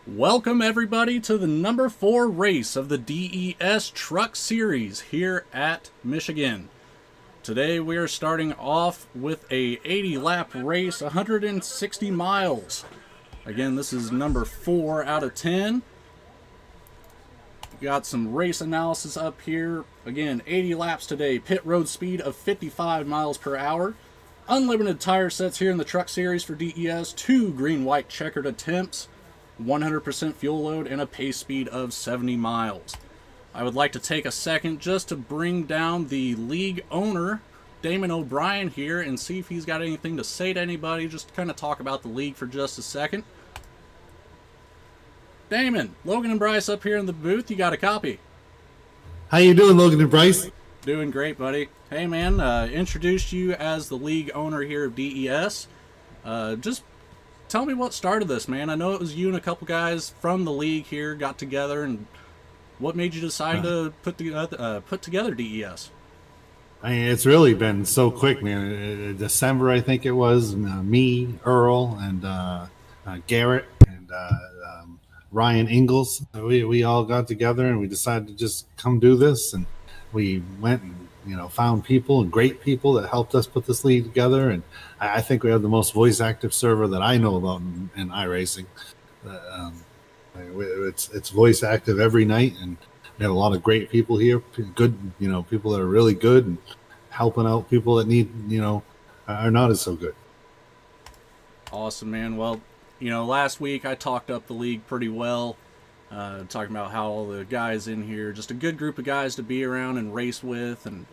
Welcome everybody to the number 4 race of the DES Truck Series here at Michigan. Today we are starting off with a 80 lap race, 160 miles. Again, this is number 4 out of 10. Got some race analysis up here. Again, 80 laps today, pit road speed of 55 miles per hour. Unlimited tire sets here in the Truck Series for DES, 2 green-white checkered attempts, 100% fuel load, and a pace speed of 70 miles. I would like to take a second just to bring down the league owner, Damon O'Brien, here and see if he's got anything to say to anybody, just to kind of talk about the league for just a second. Damon, Logan and Bryce up here in the booth, you got a copy. How you doing, Logan and Bryce? Doing great, buddy. Hey man, introduced you as the league owner here of DES. Just tell me what started this, man. I know it was you and a couple guys from the league here got together, and what made you decide to put together DES? I mean, it's really been so quick, man. December, I think it was, me, Earl, and Garrett, and Ryan Ingalls. We all got together, and we decided to just come do this. And we went and found people and great people that helped us put this league together. And I think we have the most voice active server that I know about in iRacing. It's voice active every night, and we have a lot of great people here. Good, people that are really good and helping out people that need, are not as so good. Awesome, man. Well, last week I talked up the league pretty well. Talking about how all the guys in here, just a good group of guys to be around and race with. And,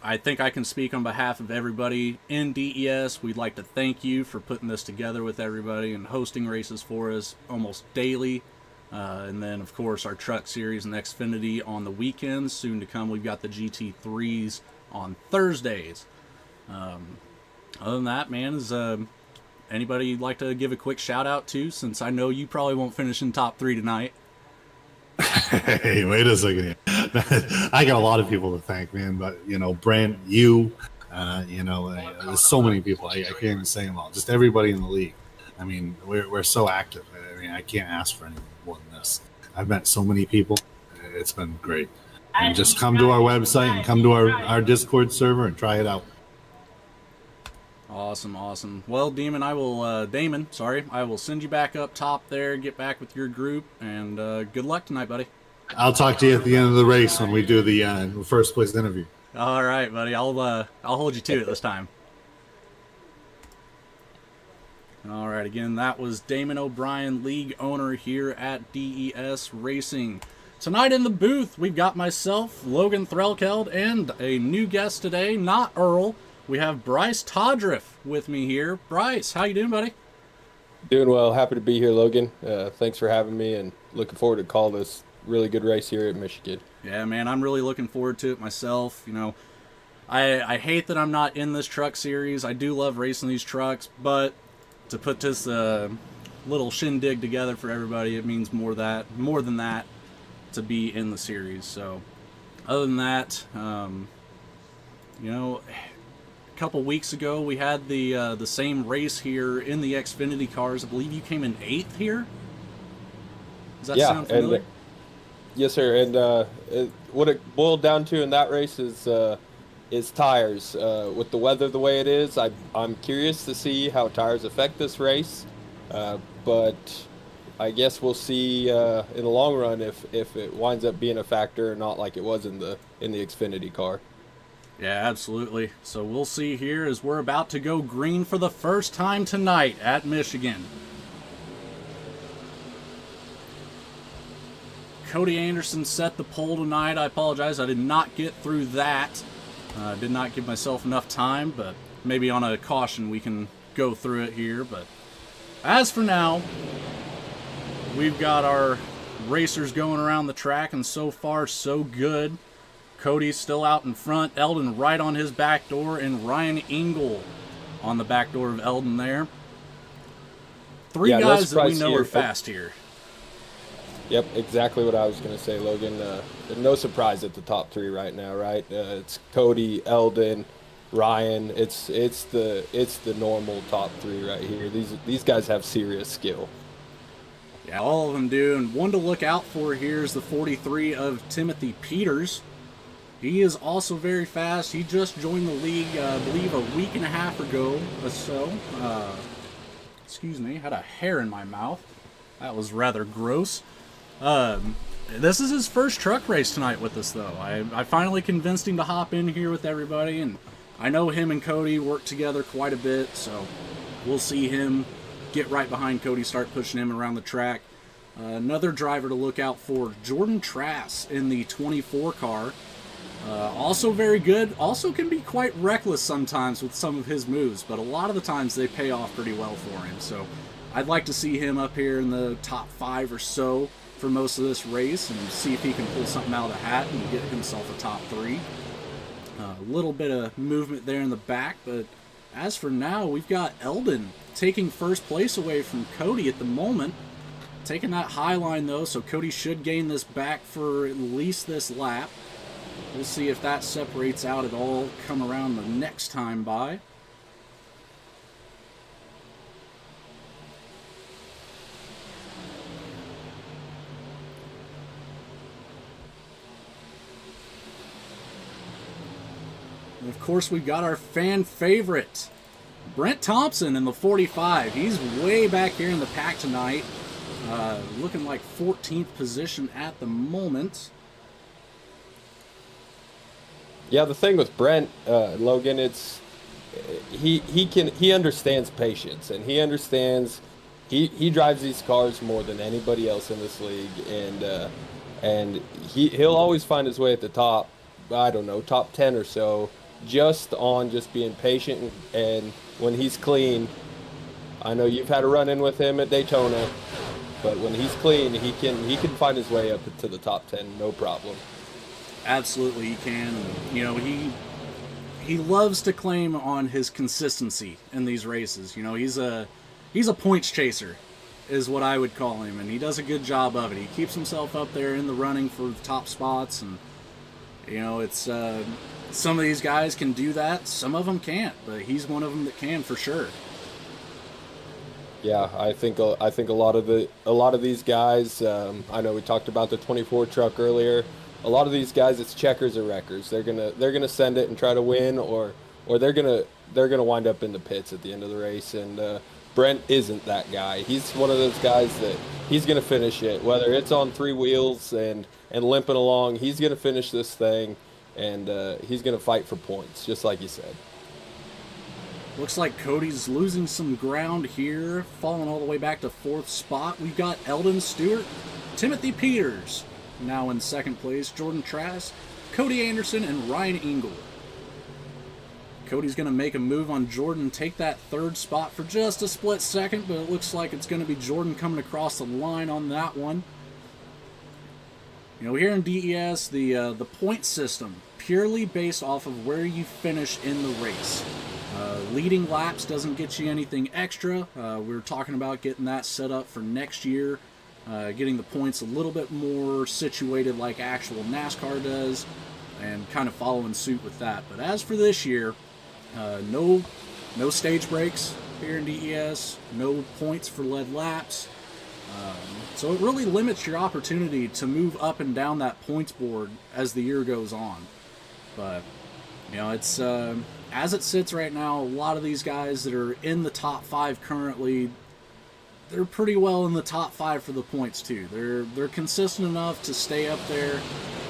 I think I can speak on behalf of everybody in DES. We'd like to thank you for putting this together with everybody and hosting races for us almost daily. And then, of course, our Truck Series and Xfinity on the weekends. Soon to come, we've got the GT3s on Thursdays. Other than that, man, is anybody you'd like to give a quick shout out to, since I know you probably won't finish in top 3 tonight? Hey, wait a second here. I got a lot of people to thank, man. But Brent, there's so many people. I can't even say them all. Just everybody in the league. I mean, we're so active. I mean, I can't ask for any more than this. I've met so many people. It's been great. And just come to our website and come to our Discord server and try it out. Awesome. Well, Damon, I will send you back up top there, get back with your group, and good luck tonight, buddy. I'll talk to you at the end of the race when we do the first place interview. All right, buddy. I'll hold you to it this time. All right, again, that was Damon O'Brien, league owner here at DES Racing. Tonight in the booth, we've got myself, Logan Threlkeld, and a new guest today, not Earl. We have Bryce Todriff with me here. Bryce, how you doing, buddy? Doing well. Happy to be here, Logan. Thanks for having me, and looking forward to call this really good race here at Michigan. Yeah, man, I'm really looking forward to it myself. I hate that I'm not in this truck series. I do love racing these trucks, but to put this little shindig together for everybody, it means more than that to be in the series. So, other than that, a couple weeks ago we had the same race here in the Xfinity cars. I believe you came in 8th here. Does that sound familiar? Yes, sir. And what it boiled down to in that race is tires. With the weather the way it is, I'm curious to see how tires affect this race. But I guess we'll see in the long run if it winds up being a factor or not, like it was in the Xfinity car. Yeah, absolutely. So we'll see here as we're about to go green for the first time tonight at Michigan. Cody Anderson set the pole tonight. I apologize, I did not get through that. Did not give myself enough time, but maybe on a caution we can go through it here. But as for now, we've got our racers going around the track, and so far so good. Cody's still out in front, Eldon right on his back door, and Ryan Ingle on the back door of Eldon there. Three guys that we know are fast here. Yep, exactly what I was going to say, Logan. No surprise at the top 3 right now, right? It's Cody, Eldon, Ryan. It's the normal top 3 right here. These guys have serious skill. Yeah, all of them do. And one to look out for here is the 43 of Timothy Peters. He is also very fast. He just joined the league, I believe, a week and a half ago or so. Excuse me, had a hair in my mouth. That was rather gross. This is his first truck race tonight with us, though. I finally convinced him to hop in here with everybody, and I know him and Cody work together quite a bit, so we'll see him get right behind Cody, start pushing him around the track. Another driver to look out for, Jordan Trass in the 24 car. Also very good. Also can be quite reckless sometimes with some of his moves, but a lot of the times they pay off pretty well for him. So I'd like to see him up here in the top 5 or so for most of this race and see if he can pull something out of the hat and get himself a top 3. A little bit of movement there in the back, but as for now, we've got Eldon taking first place away from Cody at the moment. Taking that high line though, so Cody should gain this back for at least this lap. We'll see if that separates out at all come around the next time by. And of course, we've got our fan favorite, Brent Thompson in the 45. He's way back here in the pack tonight. Looking like 14th position at the moment. Yeah, the thing with Brent, Logan, it's he understands patience, and he understands he drives these cars more than anybody else in this league, and he'll always find his way at the top. I don't know, top 10 or so, just being patient, and when he's clean. I know you've had a run-in with him at Daytona, but when he's clean, he can find his way up to the top 10, no problem. Absolutely, he can. You know, he loves to claim on his consistency in these races. You know, he's a points chaser, is what I would call him, and he does a good job of it. He keeps himself up there in the running for the top spots, and you know, it's some of these guys can do that, some of them can't, but he's one of them that can for sure. Yeah, I think a lot of these guys. I know we talked about the 24 truck earlier. A lot of these guys, it's checkers or wreckers. They're gonna send it and try to win, or they're gonna wind up in the pits at the end of the race. And Brent isn't that guy. He's one of those guys that he's gonna finish it, whether it's on 3 wheels and limping along. He's gonna finish this thing, and he's gonna fight for points, just like you said. Looks like Cody's losing some ground here, falling all the way back to 4th spot. We've got Eldon Stewart, Timothy Peters now in 2nd place, Jordan Trask, Cody Anderson, and Ryan Engel. Cody's going to make a move on Jordan, take that 3rd spot for just a split second, but it looks like it's going to be Jordan coming across the line on that one. You know, here in DES, the point system, purely based off of where you finish in the race. Leading laps doesn't get you anything extra. We were talking about getting that set up for next year, getting the points a little bit more situated like actual NASCAR does, and kind of following suit with that. But as for this year, no stage breaks here in DES, no points for lead laps. So it really limits your opportunity to move up and down that points board as the year goes on. But, you know, it's as it sits right now, a lot of these guys that are in the top 5 currently, they're pretty well in the top 5 for the points too. They're consistent enough to stay up there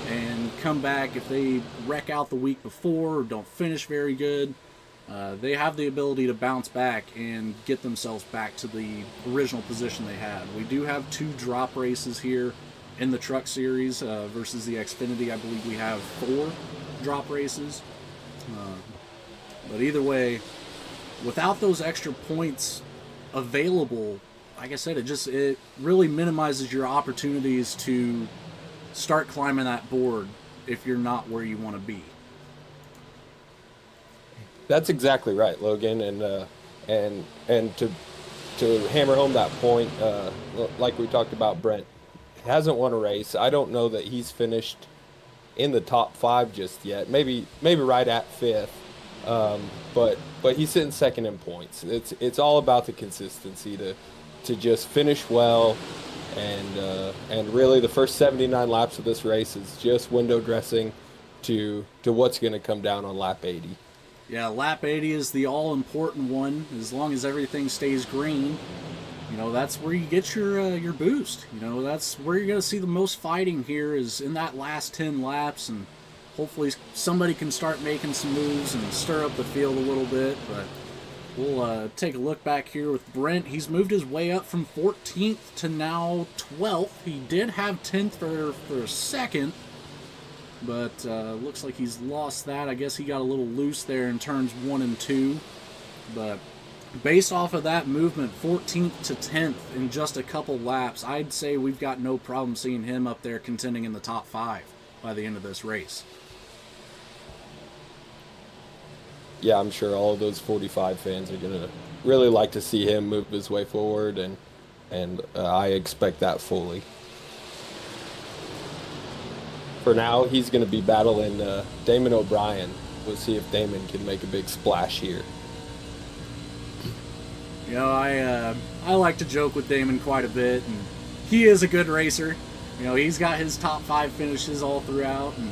and come back if they wreck out the week before or don't finish very good. They have the ability to bounce back and get themselves back to the original position they had. We do have 2 drop races here in the Truck Series versus the Xfinity. I believe we have 4 drop races. But either way, without those extra points available, like I said, it really minimizes your opportunities to start climbing that board if you're not where you want to be. That's exactly right, Logan, and to hammer home that point, like we talked about, Brent hasn't won a race. I don't know that he's finished in the top 5 just yet. Maybe right at 5th, but he's sitting 2nd in points. It's all about the consistency to just finish well and really the first 79 laps of this race is just window dressing to what's going to come down on lap 80. Yeah, lap 80 is the all-important one. As long as everything stays green, you know, that's where you get your boost. You know, that's where you're going to see the most fighting here is in that last 10 laps, and hopefully somebody can start making some moves and stir up the field a little bit. But we'll take a look back here with Brent. He's moved his way up from 14th to now 12th. He did have 10th for a second, but looks like he's lost that. I guess he got a little loose there in turns 1 and 2. But based off of that movement, 14th to 10th in just a couple laps, I'd say we've got no problem seeing him up there contending in the top 5 by the end of this race. Yeah, I'm sure all of those 45 fans are going to really like to see him move his way forward, and I expect that fully. For now, he's going to be battling Damon O'Brien. We'll see if Damon can make a big splash here. You know, I like to joke with Damon quite a bit, and he is a good racer. You know, he's got his top 5 finishes all throughout, and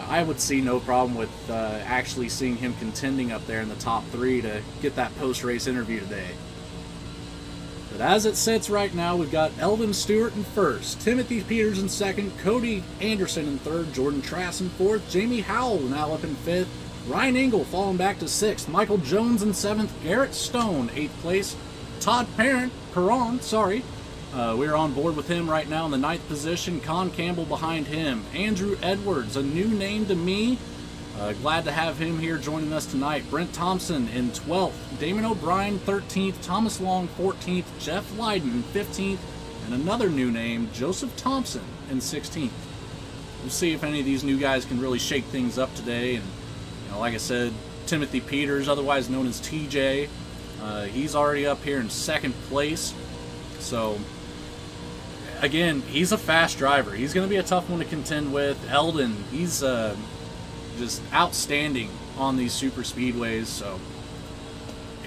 I would see no problem with actually seeing him contending up there in the top 3 to get that post-race interview today. But as it sits right now, we've got Eldon Stewart in first, Timothy Peters in second, Cody Anderson in third, Jordan Trass in fourth, Jamie Howell now up in fifth, Ryan Engel falling back to sixth, Michael Jones in seventh, Garrett Stone eighth place, Todd Perron, we're on board with him right now in the ninth position. Con Campbell behind him. Andrew Edwards, a new name to me. Glad to have him here joining us tonight. Brent Thompson in 12th. Damon O'Brien 13th. Thomas Long 14th. Jeff Leiden 15th. And another new name, Joseph Thompson in 16th. We'll see if any of these new guys can really shake things up today. And you know, like I said, Timothy Peters, otherwise known as TJ, he's already up here in second place. So again, he's a fast driver. He's going to be a tough one to contend with. Eldon, he's just outstanding on these super speedways, so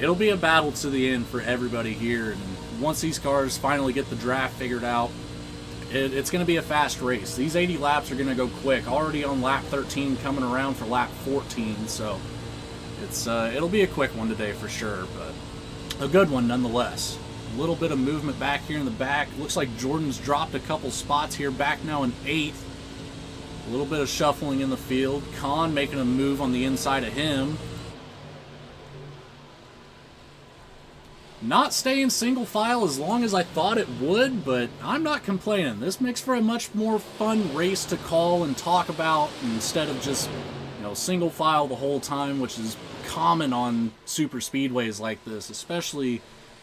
it'll be a battle to the end for everybody here. And once these cars finally get the draft figured out, it's going to be a fast race. These 80 laps are going to go quick. Already on lap 13, coming around for lap 14, so it'll be a quick one today for sure, but a good one nonetheless. A little bit of movement back here in the back. Looks like Jordan's dropped a couple spots here, back now in 8th. A little bit of shuffling in the field. Con making a move on the inside of him. Not staying single file as long as I thought it would, but I'm not complaining. This makes for a much more fun race to call and talk about instead of just, you know, single file the whole time, which is common on super speedways like this, especially,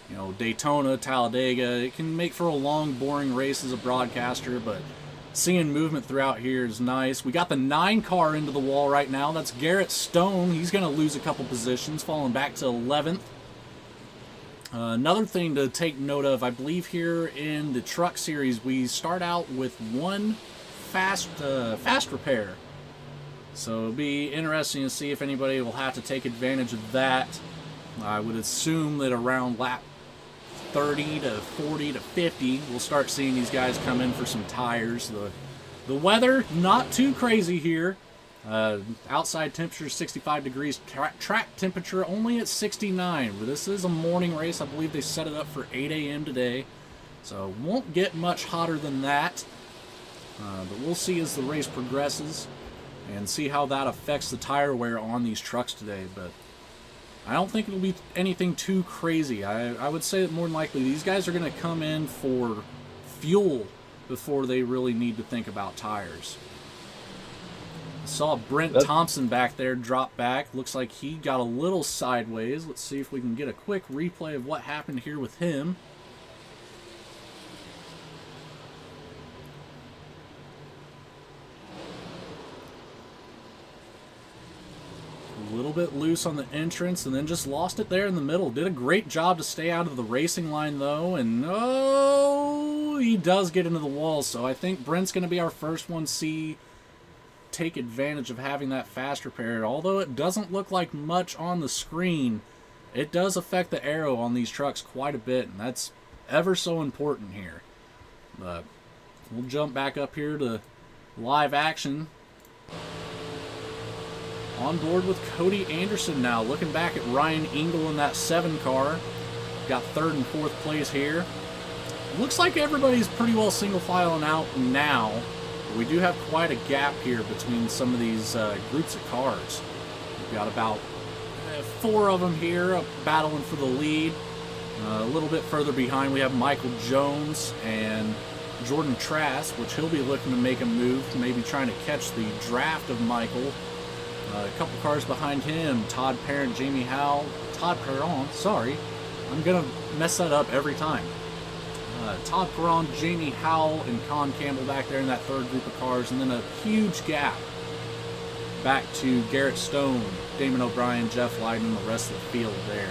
you know, Daytona, Talladega. It can make for a long, boring race as a broadcaster, but seeing movement throughout here is nice. We got the 9 car into the wall right now. That's Garrett Stone. He's going to lose a couple positions, falling back to 11th. Another thing to take note of, I believe here in the truck series, we start out with one fast repair. So it'll be interesting to see if anybody will have to take advantage of that. I would assume that around lap 30 to 40 to 50, we'll start seeing these guys come in for some tires. The weather, not too crazy here. Outside temperature 65 degrees, track temperature only at 69. But this is a morning race. I believe they set it up for 8 a.m. today. So won't get much hotter than that. But we'll see as the race progresses and see how that affects the tire wear on these trucks today. But I don't think it'll be anything too crazy. I would say that more than likely these guys are going to come in for fuel before they really need to think about tires. I saw Brent Thompson back there drop back. Looks like he got a little sideways. Let's see if we can get a quick replay of what happened here with him. A little bit loose on the entrance and then just lost it there in the middle. Did a great job to stay out of the racing line though, and oh, he does get into the wall. So I think Brent's going to be our first one to take advantage of having that fast repair. Although it doesn't look like much on the screen, it does affect the aero on these trucks quite a bit, and that's ever so important here. But we'll jump back up here to live action. On board with Cody Anderson now, looking back at Ryan Engel in that 7 car. Got 3rd and 4th place here. Looks like everybody's pretty well single filing out now. But we do have quite a gap here between some of these groups of cars. We've got about 4 of them here battling for the lead. A little bit further behind we have Michael Jones and Jordan Trask, which he'll be looking to make a move, maybe trying to catch the draft of Michael. A couple cars behind him, Todd Perron, Jamie Howell, Todd Perron, sorry. I'm going to mess that up every time. Todd Perron, Jamie Howell, and Con Campbell back there in that 3rd group of cars, and then a huge gap back to Garrett Stone, Damon O'Brien, Jeff Lyden, and the rest of the field there.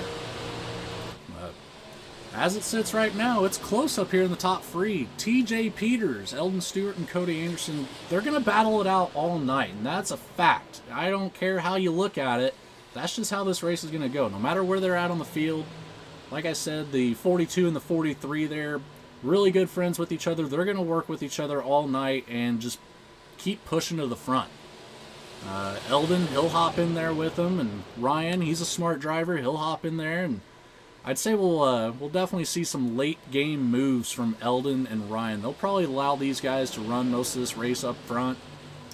As it sits right now, it's close up here in the top 3. TJ Peters, Eldon Stewart, and Cody Anderson, they're going to battle it out all night, and that's a fact. I don't care how you look at it. That's just how this race is going to go. No matter where they're at on the field, like I said, the 42 and the 43 there, really good friends with each other. They're going to work with each other all night and just keep pushing to the front. Eldon, he'll hop in there with them, and Ryan, he's a smart driver. He'll hop in there, and I'd say we'll definitely see some late game moves from Eldon and Ryan. They'll probably allow these guys to run most of this race up front,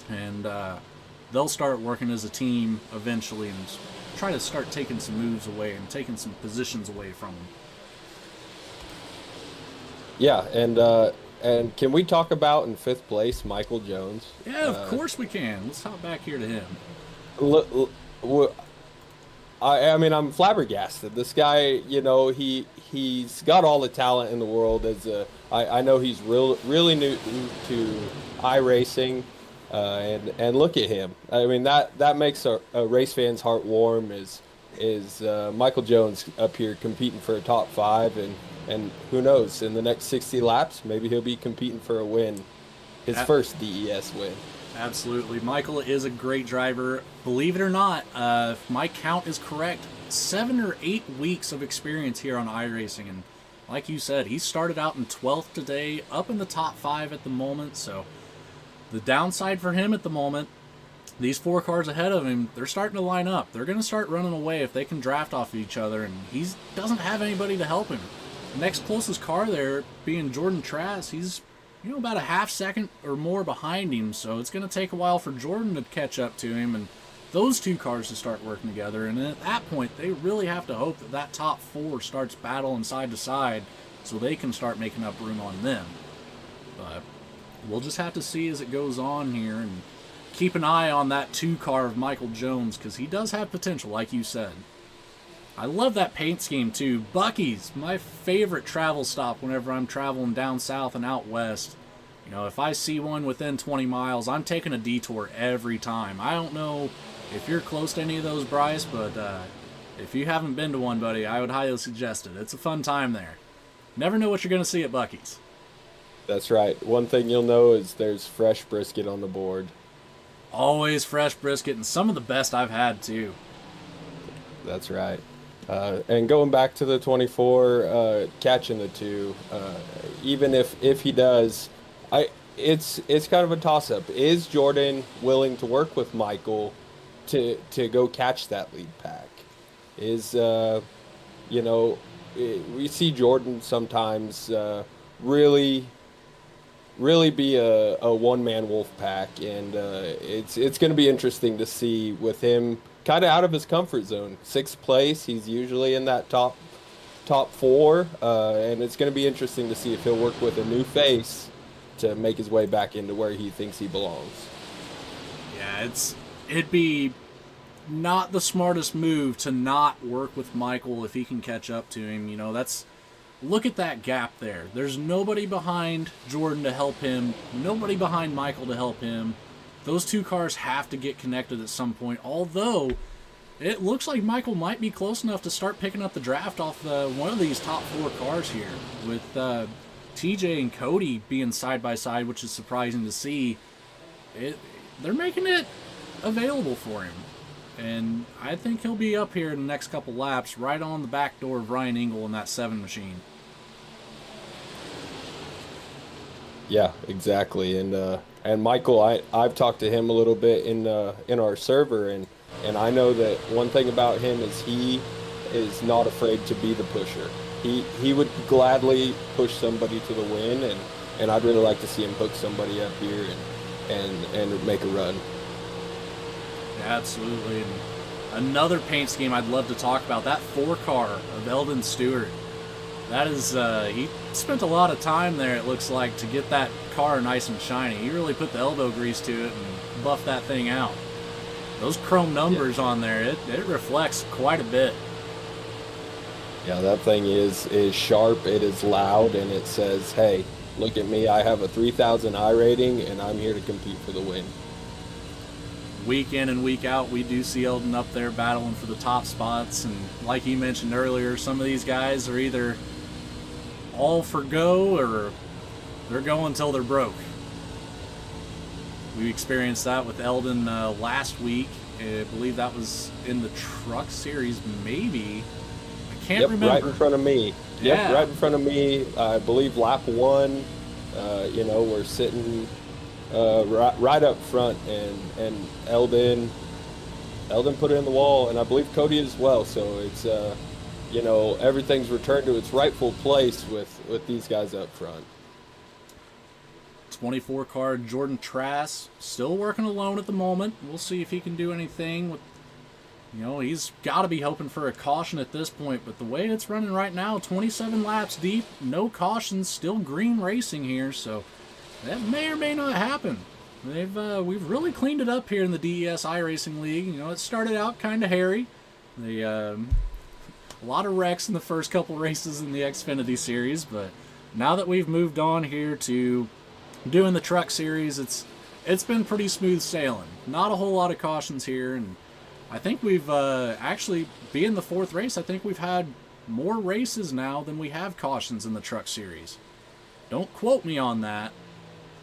and they'll start working as a team eventually and try to start taking some moves away and taking some positions away from them. Yeah, and can we talk about in 5th place Michael Jones? Yeah, of course we can. Let's hop back here to him. I mean, I'm flabbergasted. This guy, you know, he's got all the talent in the world. I know he's really new to iRacing, and look at him. I mean, that makes a race fan's heart warm. Is Michael Jones up here competing for a top 5, and who knows, in the next 60 laps, maybe he'll be competing for a win, his first DES win. Absolutely. Michael is a great driver. Believe it or not, if my count is correct, 7 or 8 weeks of experience here on iRacing. And like you said, he started out in 12th today, up in the top 5 at the moment. So the downside for him at the moment, these 4 cars ahead of him, they're starting to line up. They're going to start running away if they can draft off of each other. And he doesn't have anybody to help him. The next closest car there being Jordan Trask, he's about a half second or more behind him, so it's going to take a while for Jordan to catch up to him and those 2 cars to start working together. And at that point, they really have to hope that top 4 starts battling side to side so they can start making up room on them. But we'll just have to see as it goes on here and keep an eye on that 2 car of Michael Jones, because he does have potential, like you said. I love that paint scheme too. Buc-ee's, my favorite travel stop whenever I'm traveling down south and out west. If I see one within 20 miles, I'm taking a detour every time. I don't know if you're close to any of those, Bryce, but if you haven't been to one, buddy, I would highly suggest it. It's a fun time there. Never know what you're going to see at Buc-ee's. That's right. One thing you'll know is there's fresh brisket on the board. Always fresh brisket, and some of the best I've had too. That's right. And going back to the 24, catching the 2, even if he does, it's kind of a toss-up. Is Jordan willing to work with Michael to go catch that lead pack? We see Jordan sometimes really be a one-man wolf pack, and it's going to be interesting to see with him kind of out of his comfort zone. 6th place, he's usually in that top 4, and it's going to be interesting to see if he'll work with a new face to make his way back into where he thinks he belongs. Yeah, it'd be not the smartest move to not work with Michael if he can catch up to him. Look at that gap there. There's nobody behind Jordan to help him, nobody behind Michael to help him. Those 2 cars have to get connected at some point, although it looks like Michael might be close enough to start picking up the draft off one of these top 4 cars here, with TJ and Cody being side by side, which is surprising to see. They're making it available for him, and I think he'll be up here in the next couple laps, right on the back door of Ryan Engel in that 7 machine. Yeah, exactly. And Michael, I've talked to him a little bit in our server, and I know that one thing about him is he is not afraid to be the pusher. He would gladly push somebody to the win, and I'd really like to see him hook somebody up here and make a run. Yeah, absolutely. And another paint scheme I'd love to talk about, that 4-car of Eldon Stewart. That is, he spent a lot of time there, it looks like, to get that car nice and shiny. He really put the elbow grease to it and buffed that thing out. Those chrome numbers on there, it reflects quite a bit. Yeah, that thing is sharp, it is loud, and it says, hey, look at me, I have a 3,000 I rating, and I'm here to compete for the win. Week in and week out, we do see Eldon up there battling for the top spots, and like you mentioned earlier, some of these guys are either all for go or they're going until they're broke. We experienced that with Eldon last week. I believe that was in the truck series, maybe. I can't remember. Right in front of me. Yeah. Yep, right in front of me. I believe lap 1. We're sitting right up front, and Eldon put it in the wall, and I believe Cody as well. So it's everything's returned to its rightful place with these guys up front. 24-car Jordan Trass, still working alone at the moment. We'll see if he can do anything with, he's got to be hoping for a caution at this point, but the way it's running right now, 27 laps deep, no cautions, still green racing here, so that may or may not happen. We've really cleaned it up here in the DES Iracing League. It started out kind of hairy. A lot of wrecks in the first couple races in the Xfinity series, but now that we've moved on here to doing the truck series, it's been pretty smooth sailing. Not a whole lot of cautions here, and I think we've actually, being the 4th race, I think we've had more races now than we have cautions in the truck series. Don't quote me on that,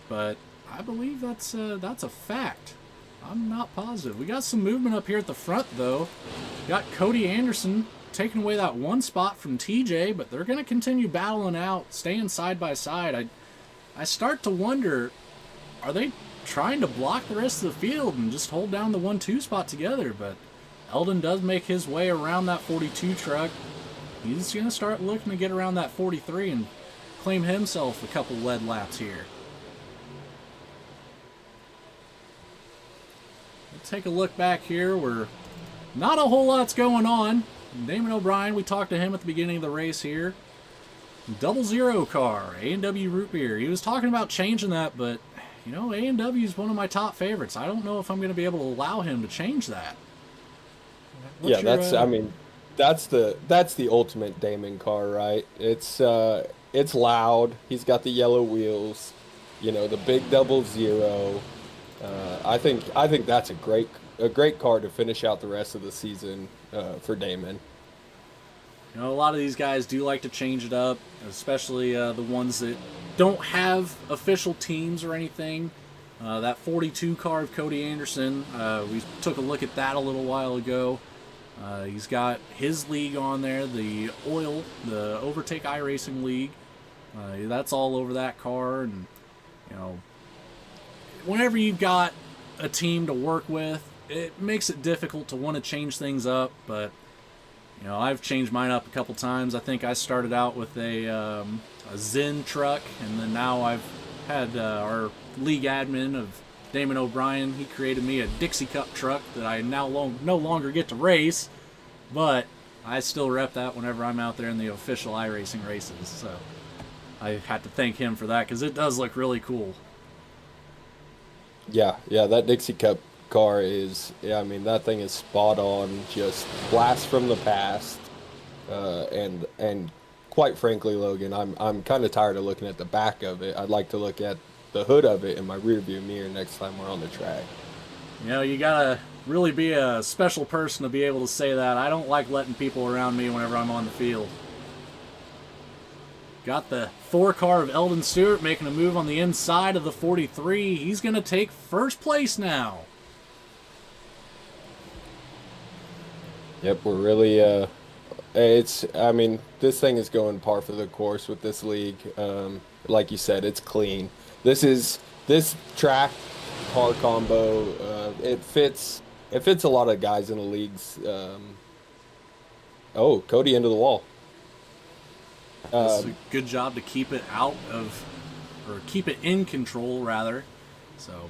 but I believe that's a fact. I'm not positive. We got some movement up here at the front, though. Got Cody Anderson taking away that 1 spot from TJ, but they're going to continue battling out, staying side by side. I start to wonder, are they trying to block the rest of the field and just hold down the 1-2 spot together? But Eldon does make his way around that 42 truck. He's going to start looking to get around that 43 and claim himself a couple lead laps here. Let's take a look back here where not a whole lot's going on. Damon O'Brien, we talked to him at the beginning of the race here. 00 car, A&W Root Beer. He was talking about changing that, but, A&W is one of my top favorites. I don't know if I'm going to be able to allow him to change that. That's the ultimate Damon car, right? It's loud. He's got the yellow wheels, the big 00. I think that's a great car to finish out the rest of the season for Damon. A lot of these guys do like to change it up, especially the ones that don't have official teams or anything. That 42 car of Cody Anderson, we took a look at that a little while ago. He's got his league on there, the Overtake iRacing League. That's all over that car, and whenever you've got a team to work with, it makes it difficult to want to change things up, but I've changed mine up a couple times. I think I started out with a Zen truck, and then now I've had our league admin of Damon O'Brien. He created me a Dixie Cup truck that I now no longer get to race, but I still rep that whenever I'm out there in the official iRacing races. So I had to thank him for that because it does look really cool. Yeah, that Dixie Cup car is, that thing is spot on, just blast from the past, and quite frankly, Logan, I'm kind of tired of looking at the back of it. I'd like to look at the hood of it in my rearview mirror next time we're on the track. You gotta really be a special person to be able to say that. I don't like letting people around me whenever I'm on the field. Got the 4 car of Eldon Stewart making a move on the inside of the 43. He's gonna take first place now. Yep, we're really, this thing is going par for the course with this league. Like you said, it's clean. this track car combo. It fits a lot of guys in the leagues. Oh, Cody into the wall. It's a good job to keep it out of, or keep it in control rather. So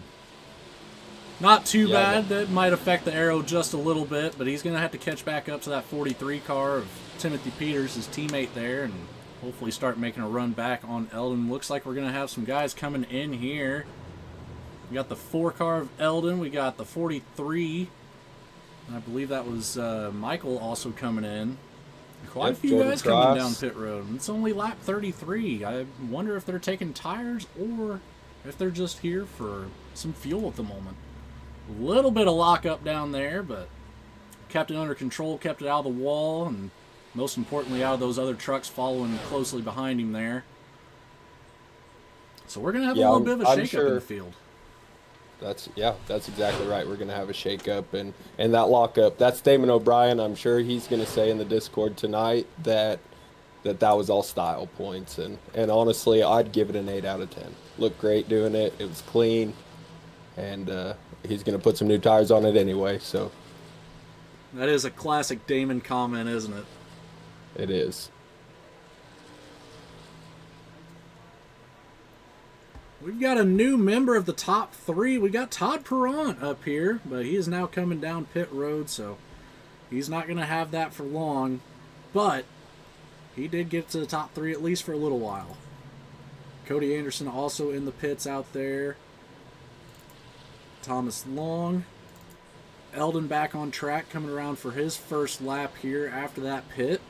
not too bad. That might affect the arrow just a little bit, but he's going to have to catch back up to that 43 car of Timothy Peters, his teammate there, and hopefully start making a run back on Eldon. Looks like we're going to have some guys coming in here. We got the 4 car of Eldon. We got the 43. And I believe that was Michael also coming in. Quite a few Jordan guys Cross. coming down pit road. It's only lap 33. I wonder if they're taking tires or if they're just here for some fuel at the moment. A little bit of lockup down there, but kept it under control, kept it out of the wall, and most importantly out of those other trucks following closely behind him there. So we're going to have a little bit of a shakeup in the field. That's exactly right. We're gonna have a shakeup and that lockup. That's Damon O'Brien. I'm sure he's gonna say in the Discord tonight that was all style points, and honestly, I'd give it an 8 out of 10. Looked great doing it. It was clean, and he's gonna put some new tires on it anyway. So that is a classic Damon comment, isn't it? It is. We've got a new member of the top 3. We got Todd Perrant up here, but he is now coming down pit road, so he's not going to have that for long. But he did get to the top 3 at least for a little while. Cody Anderson also in the pits out there. Thomas Long. Eldon back on track, coming around for his first lap here after that pit.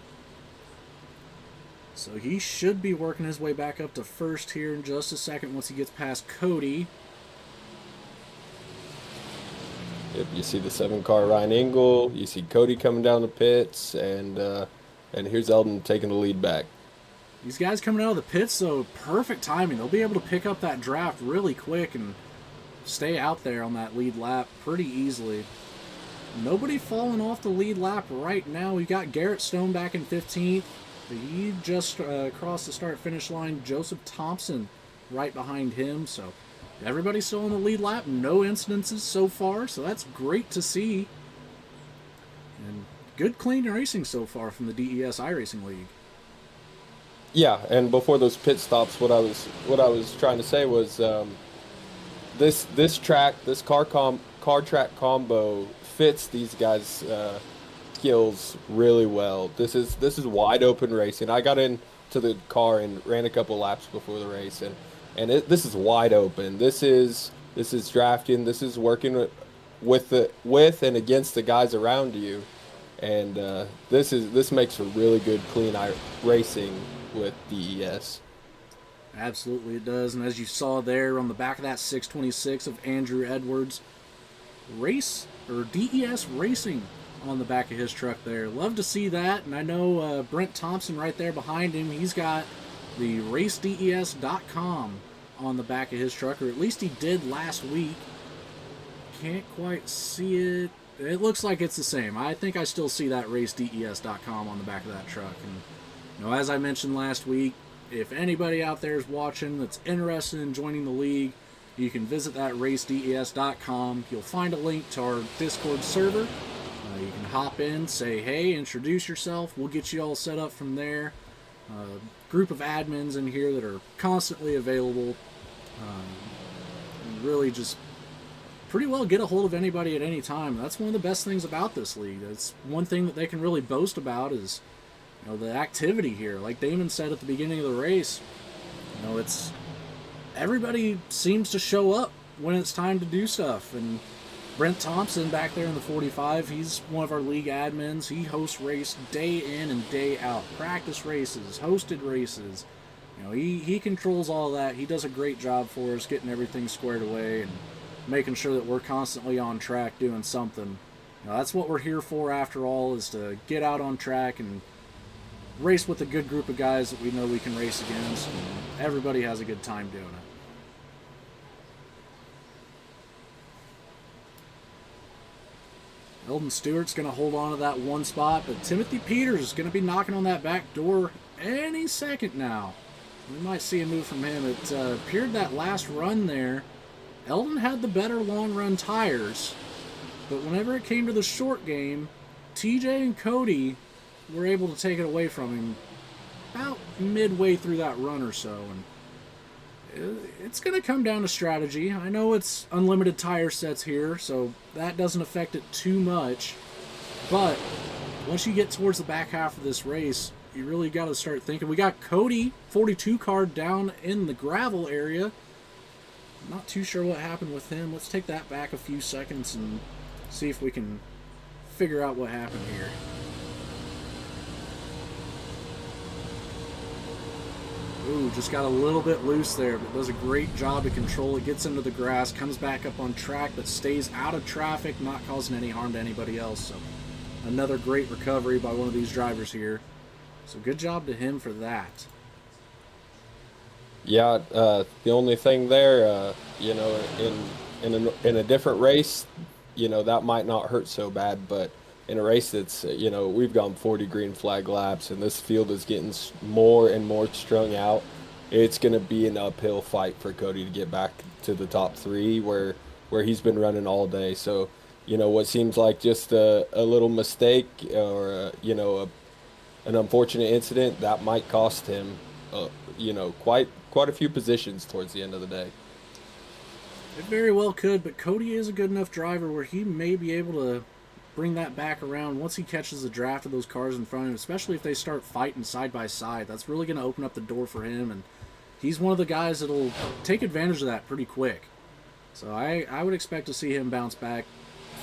So he should be working his way back up to first here in just a second once he gets past Cody. Yep, you see the 7 car Ryan Engel. You see Cody coming down the pits, and here's Eldon taking the lead back. These guys coming out of the pits, so perfect timing. They'll be able to pick up that draft really quick and stay out there on that lead lap pretty easily. Nobody falling off the lead lap right now. We've got Garrett Stone back in 15th. He just crossed the start-finish line. Joseph Thompson right behind him. So everybody's still on the lead lap. No incidences so far, so that's great to see. And good clean racing so far from the DES Iracing League. Yeah, and before those pit stops, what I was trying to say was this car track combo fits these guys' skills really well. This is wide open racing. I got into the car and ran a couple laps before the race, and this is wide open. This is drafting. This is working with and against the guys around you, and this makes for really good clean racing with DES. Absolutely it does, and as you saw there on the back of that 626 of Andrew Edwards, DES Racing on the back of his truck there. Love to see that, and I know Brent Thompson right there behind him, he's got the racedes.com on the back of his truck, or at least he did last week. Can't quite see it. It looks like it's the same. I think I still see that racedes.com on the back of that truck. And you know, as I mentioned last week, if anybody out there is watching that's interested in joining the league, you can visit that racedes.com. You'll find a link to our Discord server. You can hop in, say hey, introduce yourself. We'll get you all set up from there. Group of admins in here that are constantly available. And really just pretty well get a hold of anybody at any time. That's one of the best things about this league. That's one thing that they can really boast about is, you know, the activity here. Like Damon said at the beginning of the race, you know, it's everybody seems to show up when it's time to do stuff. And Brent Thompson back there in the 45, he's one of our league admins. He hosts race day in and day out. Practice races, hosted races. You know, he controls all that. He does a great job for us getting everything squared away and making sure that we're constantly on track doing something. You know, that's what we're here for after all, is to get out on track and race with a good group of guys that we know we can race against. And everybody has a good time doing it. Eldon Stewart's going to hold on to that one spot, but Timothy Peters is going to be knocking on that back door any second now. We might see a move from him. It appeared that last run there, Eldon had the better long-run tires, but whenever it came to the short game, TJ and Cody were able to take it away from him about midway through that run or so. And it's going to come down to strategy. I know it's unlimited tire sets here, so that doesn't affect it too much. But once you get towards the back half of this race, you really got to start thinking. We got Cody, 42 car, down in the gravel area. Not too sure what happened with him. Let's take that back a few seconds and see if we can figure out what happened here. Ooh, just got a little bit loose there, but does a great job to control it. Gets into the grass, comes back up on track, but stays out of traffic, not causing any harm to anybody else. So another great recovery by one of these drivers here. So good job to him for that. Yeah, the only thing there, you know, in a different race, you know, that might not hurt so bad, but in a race that's, you know, we've gone 40 green flag laps, and this field is getting more and more strung out. It's going to be an uphill fight for Cody to get back to the top three where he's been running all day. So, you know, what seems like just a little mistake or, you know, an unfortunate incident, that might cost him, you know, quite a few positions towards the end of the day. It very well could, but Cody is a good enough driver where he may be able to bring that back around once he catches the draft of those cars in front of him, especially if they start fighting side by side. That's really going to open up the door for him, and he's one of the guys that'll take advantage of that pretty quick. So I would expect to see him bounce back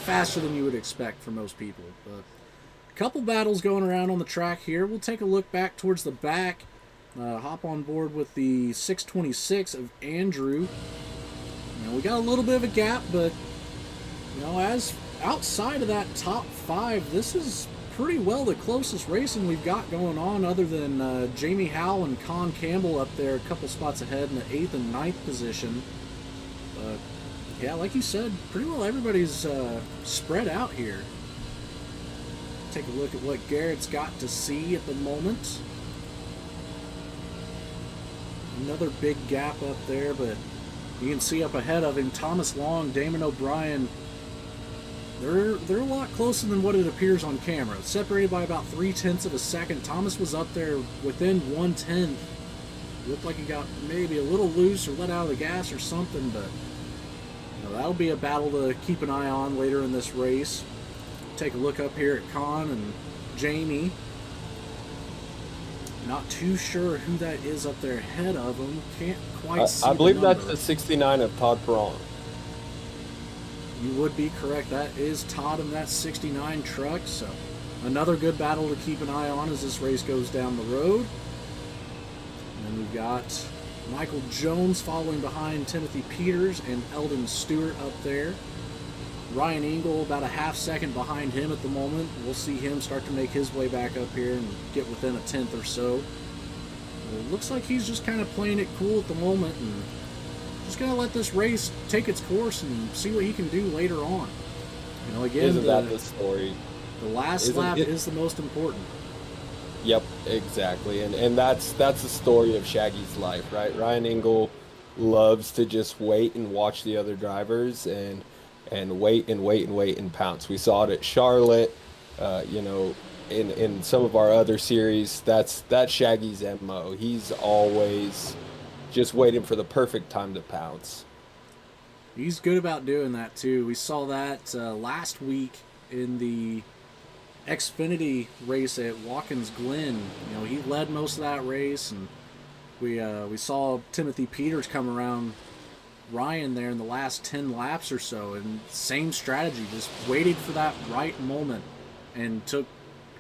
faster than you would expect for most people. But a couple battles going around on the track here. We'll take a look back towards the back. Hop on board with the 626 of Andrew. You know, we got a little bit of a gap, but you know, as outside of that top five, this is pretty well the closest racing we've got going on, other than Jamie Howell and Con Campbell up there a couple spots ahead in the 8th and 9th position. But yeah, like you said, pretty well everybody's spread out here. Take a look at what Garrett's got to see at the moment. Another big gap up there, but you can see up ahead of him, Thomas Long, Damon O'Brien. They're a lot closer than what it appears on camera. It's separated by about 0.3 of a second. Thomas was up there within 1/10. Looked like he got maybe a little loose or let out of the gas or something, but you know, that'll be a battle to keep an eye on later in this race. Take a look up here at Con and Jamie. Not too sure who that is up there ahead of him. Can't quite see. I believe the that's the 69 of Todd Perron. You would be correct. That is Todd in that 69 truck. So another good battle to keep an eye on as this race goes down the road. And then we've got Michael Jones following behind Timothy Peters and Eldon Stewart up there. Ryan Engel about a half second behind him at the moment. We'll see him start to make his way back up here and get within a 10th or so. It looks like he's just kind of playing it cool at the moment and just going to let this race take its course and see what he can do later on. You know, again, Isn't that the story? The last lap is the most important. Yep, exactly. And that's the story of Shaggy's life, right? Ryan Engel loves to just wait and watch the other drivers and wait and wait and wait and pounce. We saw it at Charlotte, you know, in some of our other series. That's Shaggy's MO. He's always just waiting for the perfect time to pounce. He's good about doing that too. We saw that last week in the Xfinity race at Watkins Glen. You know, he led most of that race, and we saw Timothy Peters come around Ryan there in the last 10 laps or so, and same strategy, just waited for that right moment and took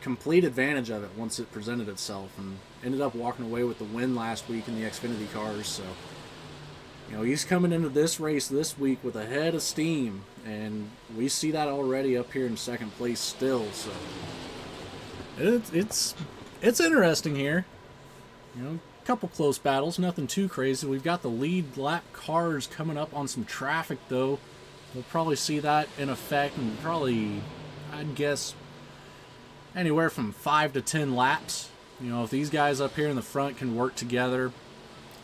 complete advantage of it once it presented itself, and ended up walking away with the win last week in the Xfinity cars. So you know, he's coming into this race this week with a head of steam, and we see that already up here in second place still. So it's interesting here. You know, couple close battles, nothing too crazy. We've got the lead lap cars coming up on some traffic, though. We'll probably see that in effect, and probably, I'd guess, anywhere from 5 to 10 laps. You know, if these guys up here in the front can work together,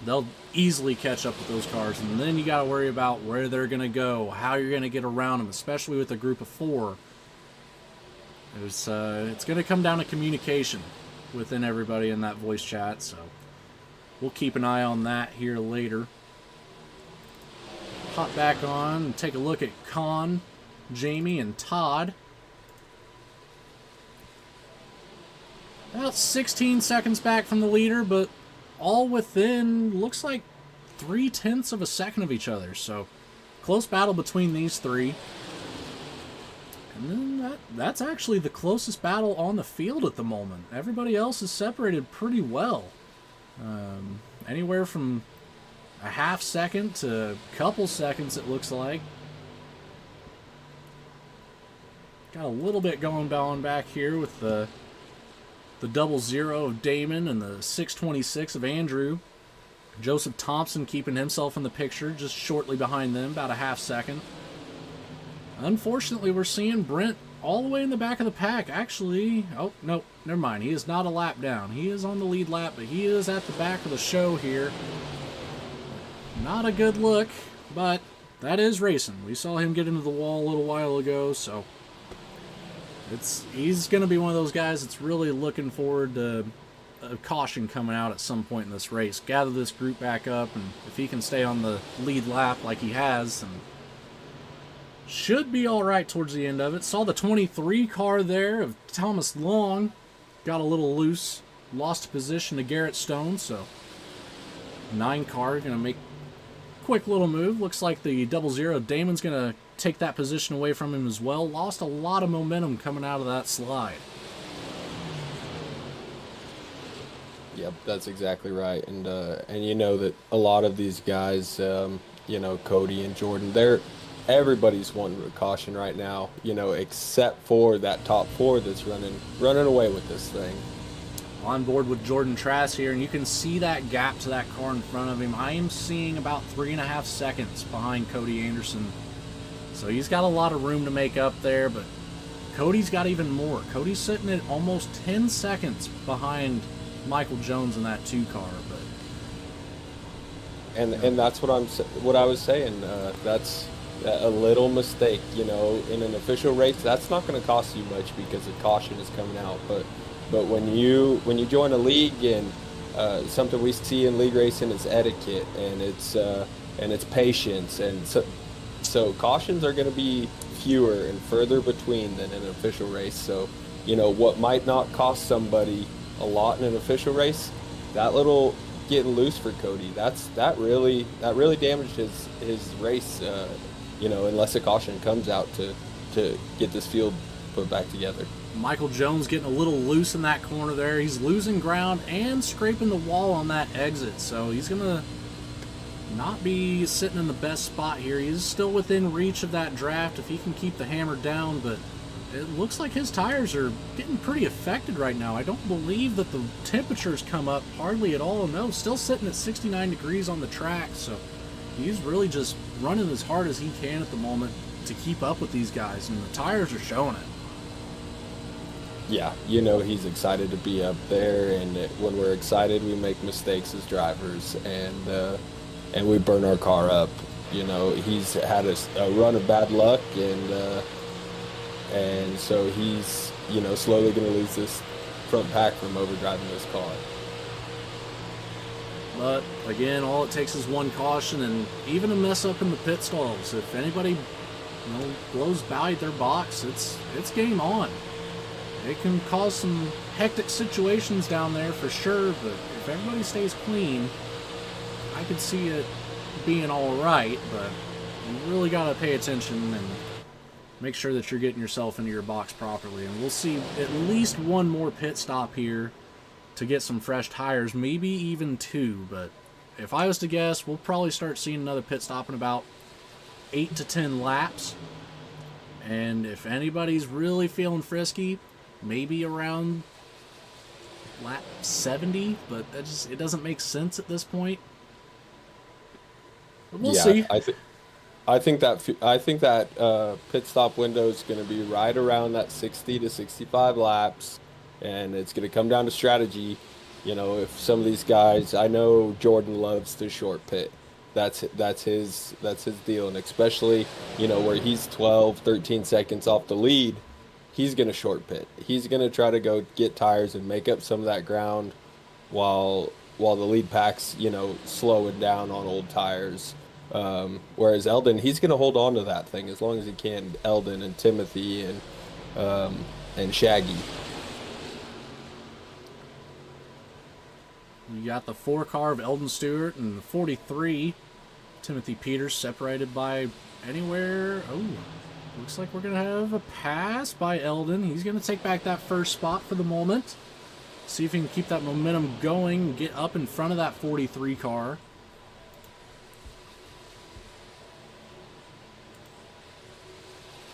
they'll easily catch up with those cars, and then you got to worry about where they're going to go, how you're going to get around them, especially with a group of 4. It's going to come down to communication within everybody in that voice chat, so we'll keep an eye on that here later. Hop back on and take a look at Con, Jamie, and Todd. About 16 seconds back from the leader, but all within, looks like 0.3 of a second of each other. So, close battle between these 3. And then that's actually the closest battle on the field at the moment. Everybody else is separated pretty well. Anywhere from a half second to a couple seconds, it looks like. Got a little bit going on back here with the 00 of Damon and the 626 of Andrew. Joseph Thompson keeping himself in the picture just shortly behind them, about a half second. Unfortunately, we're seeing Brent all the way in the back of the pack. Actually, oh, no, never mind. He is not a lap down. He is on the lead lap, but he is at the back of the show here. Not a good look, but that is racing. We saw him get into the wall a little while ago, so he's going to be one of those guys that's really looking forward to a caution coming out at some point in this race. Gather this group back up, and if he can stay on the lead lap like he has, then should be all right towards the end of it. Saw the 23 car there of Thomas Long. Got a little loose. Lost position to Garrett Stone, so 9 car going to make a quick little move. Looks like the 00 Damon's going to take that position away from him as well. Lost a lot of momentum coming out of that slide. Yep, that's exactly right. And you know that a lot of these guys, you know, Cody and Jordan, everybody's wanting a caution right now, you know, except for that top 4 that's running away with this thing. On board with Jordan Trask here, and you can see that gap to that car in front of him. I am seeing about 3.5 seconds behind Cody Anderson. So he's got a lot of room to make up there, but Cody's got even more. Cody's sitting at almost 10 seconds behind Michael Jones in that 2 car. But And that's what I was saying. That's a little mistake, you know, in an official race. That's not going to cost you much because the caution is coming out. But when you join a league, and something we see in league racing is etiquette, and it's patience, and so cautions are going to be fewer and further between than in an official race. So, you know, what might not cost somebody a lot in an official race, that little getting loose for Cody, that really damaged his race. You know, unless a caution comes out to get this field put back together. Michael Jones getting a little loose in that corner there. He's losing ground and scraping the wall on that exit, so he's going to not be sitting in the best spot here. He's still within reach of that draft if he can keep the hammer down, but it looks like his tires are getting pretty affected right now. I don't believe that the temperatures come up hardly at all. No, still sitting at 69 degrees on the track, so he's really just running as hard as he can at the moment to keep up with these guys, and the tires are showing it. Yeah, you know, he's excited to be up there, and when we're excited, we make mistakes as drivers, and we burn our car up. You know, he's had a run of bad luck, and so he's, you know, slowly going to lose this front pack from overdriving this car. But again, all it takes is one caution, and even a mess up in the pit stalls. If anybody, you know, blows by their box, it's game on. It can cause some hectic situations down there for sure, but if everybody stays clean, I could see it being all right. But you really got to pay attention and make sure that you're getting yourself into your box properly. And we'll see at least one more pit stop here to get some fresh tires, maybe even 2. But if I was to guess, we'll probably start seeing another pit stop in about 8 to 10 laps. And if anybody's really feeling frisky, maybe around lap 70, but it doesn't make sense at this point. But we'll see. I think that pit stop window is going to be right around that 60 to 65 laps, and it's going to come down to strategy. You know, if some of these guys, I know Jordan loves to short pit. That's his deal, and especially, you know, where he's 12, 13 seconds off the lead, he's gonna short pit. He's gonna try to go get tires and make up some of that ground while the lead pack's, you know, slowing down on old tires. Whereas Eldon, he's gonna hold on to that thing as long as he can. Eldon and Timothy and Shaggy. You got the 4 car of Eldon Stewart and the 43 Timothy Peters separated by anywhere. Oh, looks like we're going to have a pass by Eldon. He's going to take back that first spot for the moment. See if he can keep that momentum going and get up in front of that 43 car.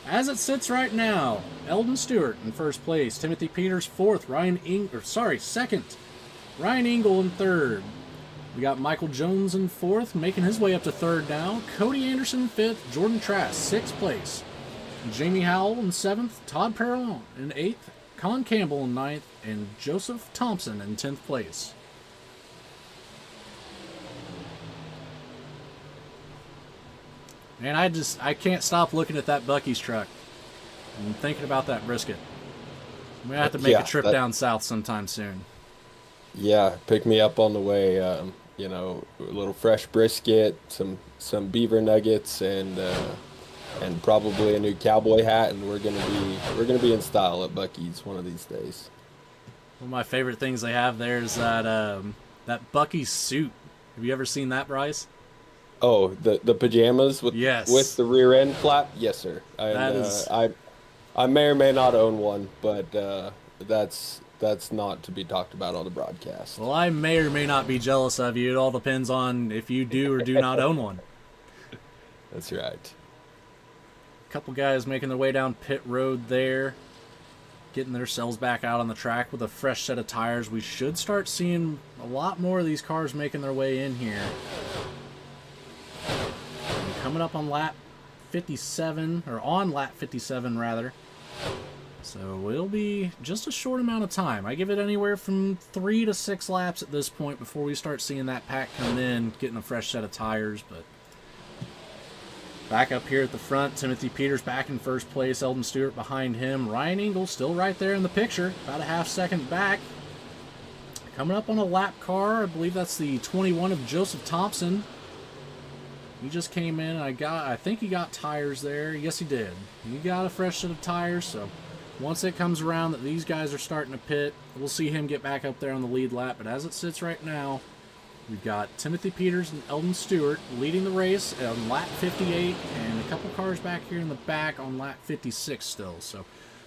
As it sits right now, Eldon Stewart in first place, Timothy Peters fourth, second. Ryan Engel in third. We got Michael Jones in fourth, making his way up to third now. Cody Anderson in fifth. Jordan Trask, sixth place. Jamie Howell in seventh. Todd Perron in eighth. Con Campbell in ninth. And Joseph Thompson in 10th place. And I can't stop looking at that Buc-ee's truck and thinking about that brisket. I'm going to have to make a trip down south sometime soon. Yeah, pick me up on the way. You know, a little fresh brisket, some beaver nuggets, and probably a new cowboy hat, and we're gonna be in style at Buc-ee's one of these days. One of my favorite things they have there is that Buc-ee's suit. Have you ever seen that, Bryce? Oh, the pajamas with the rear end flap. Yes, sir. I may or may not own one, but that's not to be talked about on the broadcast. Well, I may or may not be jealous of you. It all depends on if you do or do not own one. That's right. A couple guys making their way down pit road there, getting themselves back out on the track with a fresh set of tires. We should start seeing a lot more of these cars making their way in here. And coming up on lap 57, or on lap 57 rather. So it'll be just a short amount of time. I give it anywhere from 3 to 6 laps at this point before we start seeing that pack come in, getting a fresh set of tires. But back up here at the front, Timothy Peters back in first place, Eldon Stewart behind him. Ryan Engel still right there in the picture, about a half second back. Coming up on a lap car, I believe that's the 21 of Joseph Thompson. He just came in, and I think he got tires there. Yes, he did. He got a fresh set of tires, so once it comes around that these guys are starting to pit, we'll see him get back up there on the lead lap. But as it sits right now, we've got Timothy Peters and Eldon Stewart leading the race on lap 58, and a couple cars back here in the back on lap 56 still. So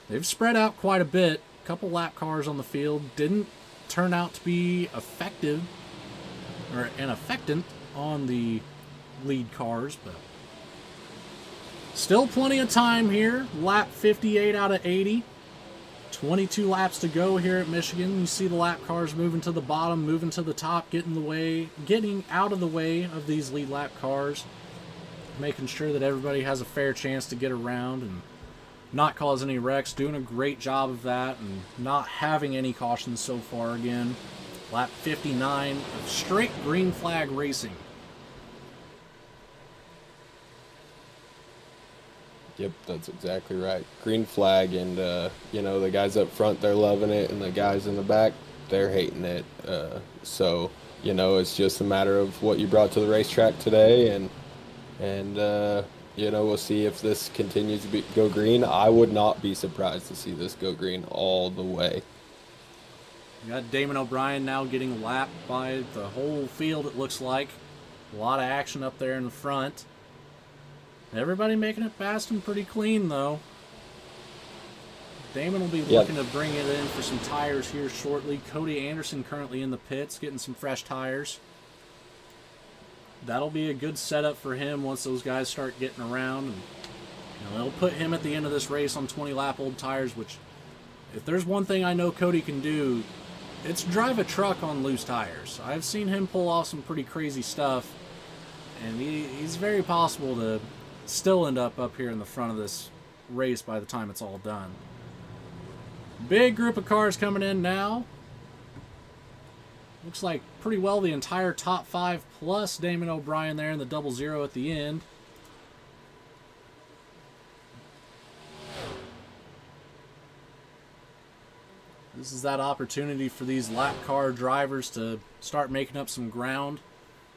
they've spread out quite a bit. A couple lap cars on the field didn't turn out to be effective or an effectant on the lead cars, but still plenty of time here. Lap 58 out of 80. 22 laps to go here at Michigan. You see the lap cars moving to the bottom, moving to the top, getting out of the way of these lead lap cars, making sure that everybody has a fair chance to get around and not cause any wrecks. Doing a great job of that and not having any cautions so far again. Lap 59 of straight green flag racing. Yep, that's exactly right. Green flag, and you know, the guys up front, they're loving it, and the guys in the back, they're hating it. So you know, it's just a matter of what you brought to the racetrack today, and you know, we'll see if this continues to go green. I would not be surprised to see this go green all the way. You got Damon O'Brien now getting lapped by the whole field, it looks like. A lot of action up there in the front. Everybody making it fast and pretty clean, though. Damon will be looking to bring it in for some tires here shortly. Cody Anderson currently in the pits, getting some fresh tires. That'll be a good setup for him once those guys start getting around. And, you know, it'll put him at the end of this race on 20-lap old tires, which, if there's one thing I know Cody can do, it's drive a truck on loose tires. I've seen him pull off some pretty crazy stuff, and he's very possible to still end up here in the front of this race by the time it's all done. Big group of cars coming in now. looks like pretty well the entire top 5 plus Damon O'Brien there in the 00 at the end. This is that opportunity for these lap car drivers to start making up some ground.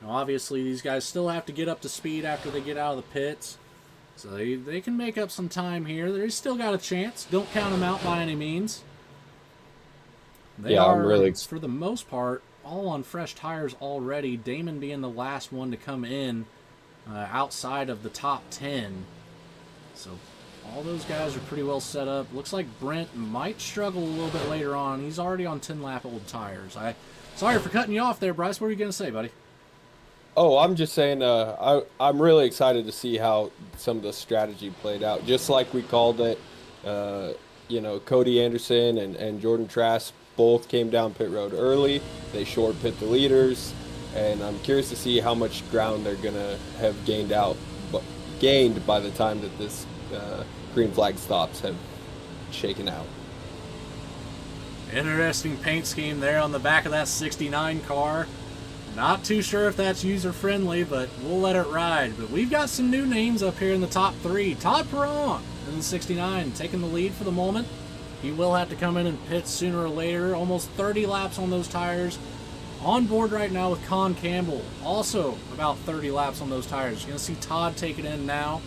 Now, obviously, these guys still have to get up to speed after they get out of the pits. So they can make up some time here. They still got a chance. Don't count them out by any means. They are, I'm really for the most part, all on fresh tires already. Damon being the last one to come in outside of the top 10. So all those guys are pretty well set up. Looks like Brent might struggle a little bit later on. He's already on 10-lap old tires. Sorry for cutting you off there, Bryce. What were you going to say, buddy? Oh, I'm just saying, I'm really excited to see how some of the strategy played out. Just like we called it, Cody Anderson and Jordan Trask both came down pit road early. They short pit the leaders, and I'm curious to see how much ground they're going to have gained by the time that this green flag stops have shaken out. Interesting paint scheme there on the back of that 69 car. Not too sure if that's user-friendly, but we'll let it ride. But we've got some new names up here in the top 3. Todd Perron in the 69, taking the lead for the moment. He will have to come in and pit sooner or later. Almost 30 laps on those tires. On board right now with Con Campbell. Also about 30 laps on those tires. You're going to see Todd take it in now.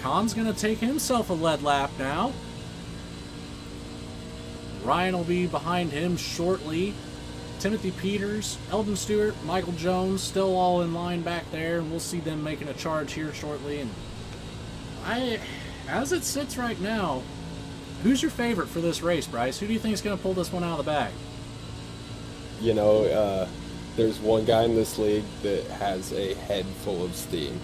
Con's going to take himself a lead lap now. Ryan will be behind him shortly. Timothy Peters, Eldon Stewart, Michael Jones, still all in line back there, and we'll see them making a charge here shortly. And as it sits right now, who's your favorite for this race, Bryce? Who do you think is going to pull this one out of the bag? There's one guy in this league that has a head full of steam,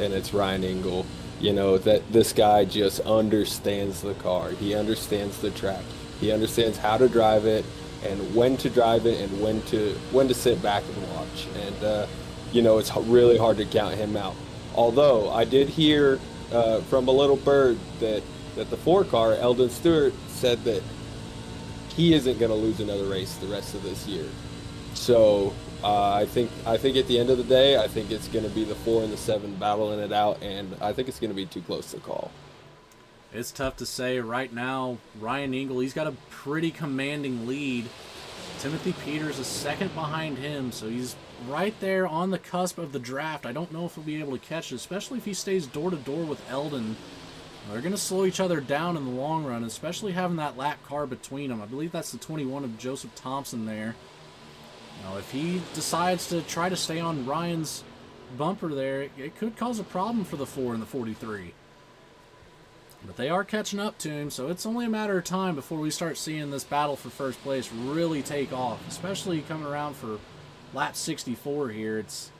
and it's Ryan Engel. That this guy just understands the car. He understands the track. He understands how to drive it, and when to drive it, and when to sit back and watch. And it's really hard to count him out. Although I did hear from a little bird that the 4 car, Eldon Stewart, said that he isn't going to lose another race the rest of this year. So I think at the end of the day, I think it's going to be the 4 and the 7 battling it out, and I think it's going to be too close to call. It's tough to say right now. Ryan Engel, he's got a pretty commanding lead. Timothy Peters is second behind him, so he's right there on the cusp of the draft. I don't know if he'll be able to catch it, especially if he stays door-to-door with Eldon. They're going to slow each other down in the long run, especially having that lap car between them. I believe that's the 21 of Joseph Thompson there. If he decides to try to stay on Ryan's bumper there, it could cause a problem for the 4 and the 43. But they are catching up to him, so it's only a matter of time before we start seeing this battle for first place really take off, especially coming around for lap 64 here. It's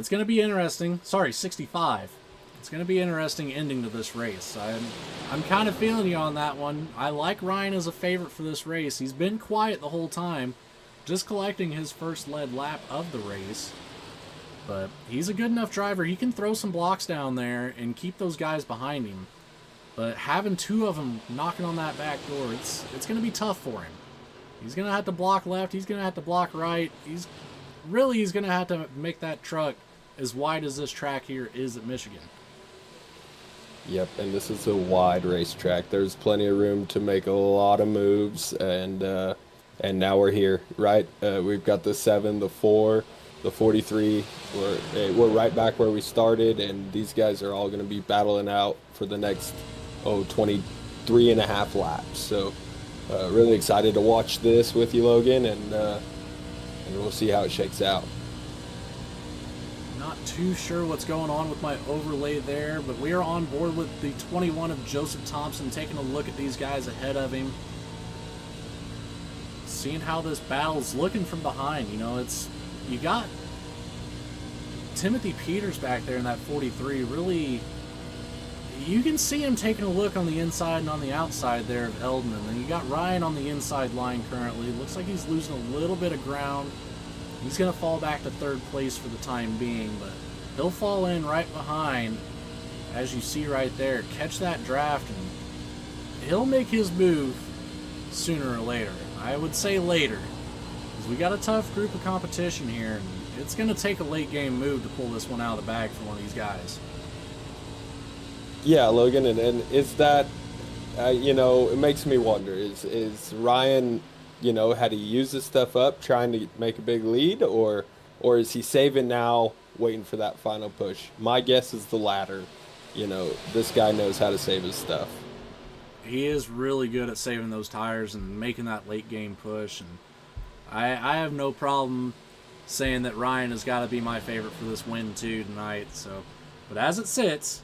going to be interesting. Sorry, 65. It's going to be interesting ending to this race. I'm kind of feeling you on that one. I like Ryan as a favorite for this race. He's been quiet the whole time, just collecting his first lead lap of the race. But he's a good enough driver. He can throw some blocks down there and keep those guys behind him. But having 2 of them knocking on that back door, it's going to be tough for him. He's going to have to block left. He's going to have to block right. He's going to have to make that truck as wide as this track here is at Michigan. Yep, and this is a wide racetrack. There's plenty of room to make a lot of moves, and now we're here, right? We've got the 7, the 4, the 43. We're right back where we started, and these guys are all going to be battling out for the next 23 and a half laps. So really excited to watch this with you, Logan, and we'll see how it shakes out. Not too sure what's going on with my overlay there, but we are on board with the 21 of Joseph Thompson, taking a look at these guys ahead of him, seeing how this battle's looking from behind. You got Timothy Peters back there in that 43. Really, you can see him taking a look on the inside and on the outside there of Eldon. And then you got Ryan on the inside line currently. Looks like he's losing a little bit of ground. He's going to fall back to 3rd place for the time being, but he'll fall in right behind, as you see right there. Catch that draft, and he'll make his move sooner or later. I would say later. We got a tough group of competition here, and it's going to take a late game move to pull this one out of the bag for one of these guys. Yeah, Logan, and is that, it makes me wonder, is Ryan, had he used this stuff up trying to make a big lead, or is he saving now, waiting for that final push? My guess is the latter. This guy knows how to save his stuff. He is really good at saving those tires and making that late game push, and I have no problem saying that Ryan has got to be my favorite for this win too tonight. So, but as it sits,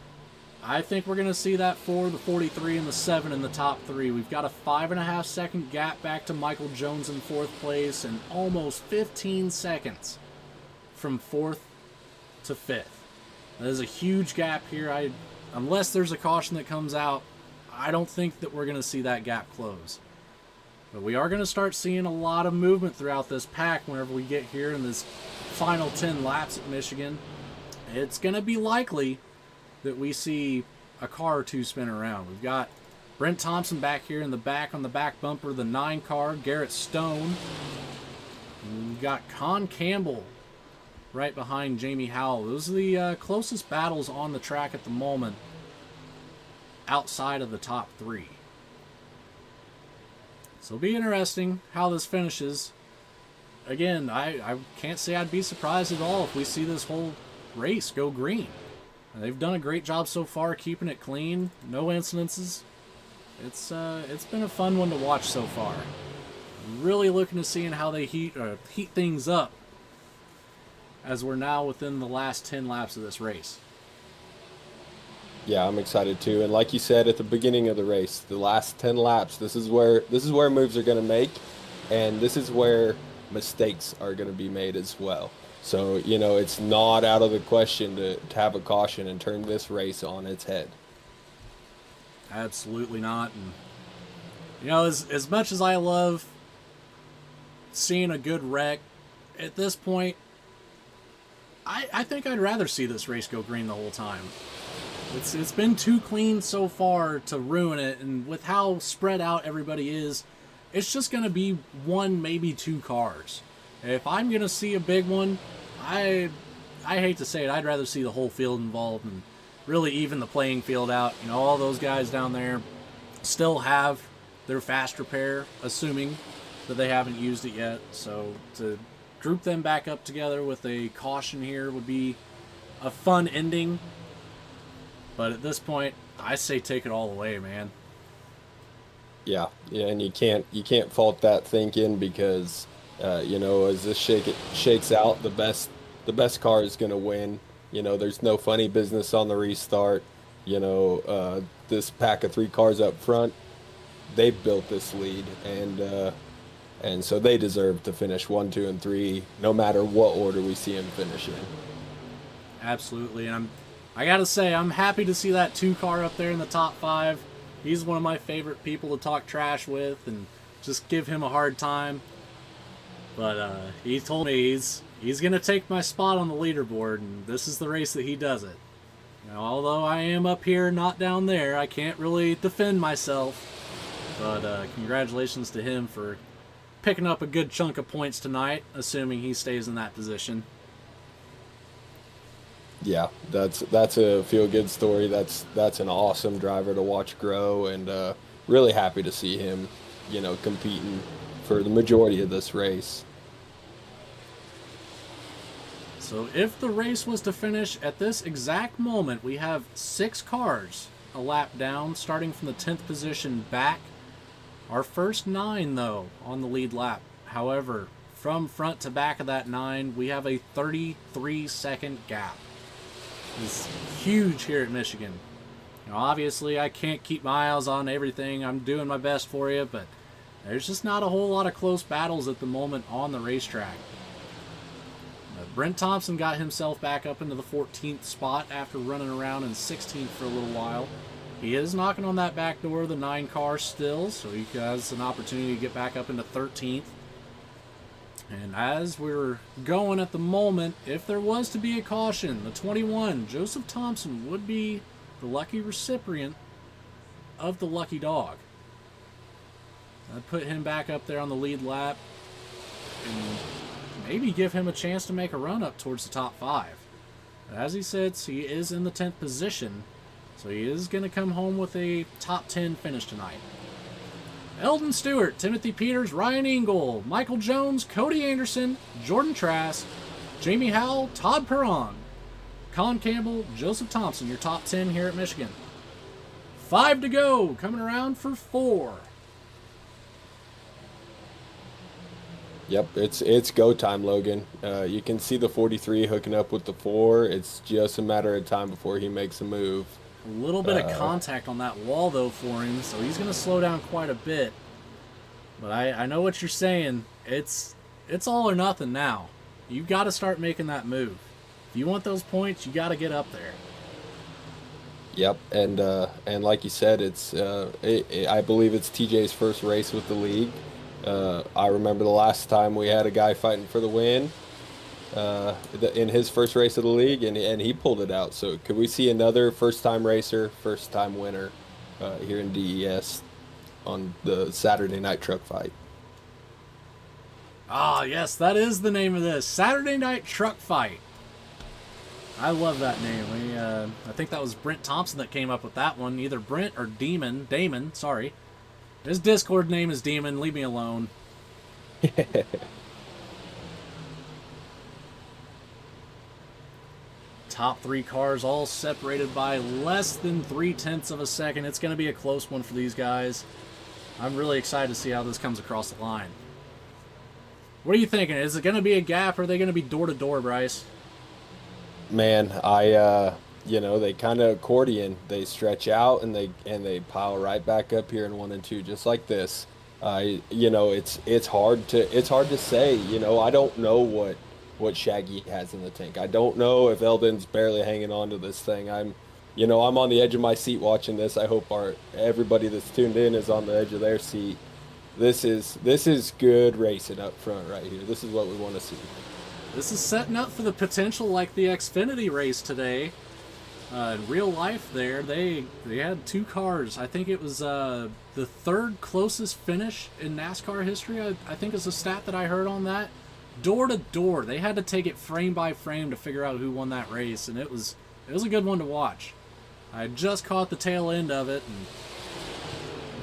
I think we're going to see that 4, the 43, and the 7 in the top 3. We've got a 5.5 second gap back to Michael Jones in 4th place, and almost 15 seconds from 4th to 5th. That is a huge gap here. Unless there's a caution that comes out, I don't think that we're going to see that gap close. But we are going to start seeing a lot of movement throughout this pack whenever we get here in this final 10 laps at Michigan. It's going to be likely that we see a car or two spin around. We've got Brent Thompson back here in the back on the back bumper, the 9 car, Garrett Stone. And we've got Con Campbell right behind Jamie Howell. Those are the closest battles on the track at the moment outside of the top 3. So it'll be interesting how this finishes. Again, I can't say I'd be surprised at all if we see this whole race go green. They've done a great job so far keeping it clean, no incidences. It's been a fun one to watch so far. I'm really looking to seeing how they heat things up as we're now within the last 10 laps of this race. Yeah, I'm excited too. And like you said at the beginning of the race, the last 10 laps, this is where moves are going to make, and this is where mistakes are going to be made as well. So, it's not out of the question to have a caution and turn this race on its head. Absolutely not. And as much as I love seeing a good wreck, at this point, I think I'd rather see this race go green the whole time. It's been too clean so far to ruin it, and with how spread out everybody is, it's just going to be 1, maybe 2 cars. If I'm going to see a big one, I hate to say it, I'd rather see the whole field involved and really even the playing field out. All those guys down there still have their fast repair, assuming that they haven't used it yet. So to group them back up together with a caution here would be a fun ending. But at this point, I say take it all away, man. Yeah, and you can't fault that thinking because as this shakes out, the best car is going to win. There's no funny business on the restart. This pack of 3 cars up front, they've built this lead, and so they deserve to finish 1, 2, and 3, no matter what order we see them finish in. Absolutely, and I gotta say, I'm happy to see that 2 car up there in the top 5. He's one of my favorite people to talk trash with and just give him a hard time. But he told me he's gonna take my spot on the leaderboard, and this is the race that he does it. Although I am up here, not down there, I can't really defend myself. But congratulations to him for picking up a good chunk of points tonight, assuming he stays in that position. Yeah, that's a feel-good story. That's an awesome driver to watch grow, and really happy to see him, competing for the majority of this race. So if the race was to finish at this exact moment, we have 6 cars a lap down, starting from the 10th position back. Our first 9, though, on the lead lap. However, from front to back of that 9, we have a 33-second gap. It's huge here at Michigan. Obviously, I can't keep my eyes on everything. I'm doing my best for you, but there's just not a whole lot of close battles at the moment on the racetrack. Brent Thompson got himself back up into the 14th spot after running around in 16th for a little while. He is knocking on that back door of the 9 car still, so he has an opportunity to get back up into 13th. And as we're going at the moment, if there was to be a caution, the 21, Joseph Thompson, would be the lucky recipient of the lucky dog. I'd put him back up there on the lead lap. and maybe give him a chance to make a run up towards the top 5. As he sits, he is in the 10th position, so he is going to come home with a top 10 finish tonight. Eldon Stewart, Timothy Peters, Ryan Engel, Michael Jones, Cody Anderson, Jordan Trask, Jamie Howell, Todd Perron, Colin Campbell, Joseph Thompson, your top 10 here at Michigan. 5 to go, coming around for 4. Yep, it's go time, Logan. You can see the 43 hooking up with the 4. It's just a matter of time before he makes a move. A little bit of contact on that wall, though, for him, so he's going to slow down quite a bit. But I know what you're saying. It's all or nothing now. You've got to start making that move. If you want those points, you got to get up there. Yep, and like you said, I believe it's TJ's first race with the league. I remember the last time we had a guy fighting for the win in his first race of the league, and he pulled it out. So could we see another first-time racer, first-time winner here in DES on the Saturday night truck fight? Ah, yes, that is the name of this. Saturday Night Truck Fight. I love that name. I think that was Brent Thompson that came up with that one. Either Brent or Damon, sorry. His Discord name is Demon. Leave me alone. Top 3 cars all separated by less than 0.3 of a second. It's going to be a close one for these guys. I'm really excited to see how this comes across the line. What are you thinking? Is it going to be a gap, or are they going to be door to door, Bryce? Man, they kind of accordion. They stretch out and they pile right back up here in 1 and 2, just like this. It's hard to say. I don't know what Shaggy has in the tank. I don't know if Eldon's barely hanging on to this thing. I'm on the edge of my seat watching this. I hope everybody that's tuned in is on the edge of their seat. This is good racing up front right here. This is what we want to see. This is setting up for the potential like the Xfinity race today. In real life there, they had 2 cars. I think it was the 3rd closest finish in NASCAR history. I think is a stat that I heard on that. Door to door. They had to take it frame by frame to figure out who won that race, and it was a good one to watch. I just caught the tail end of it, and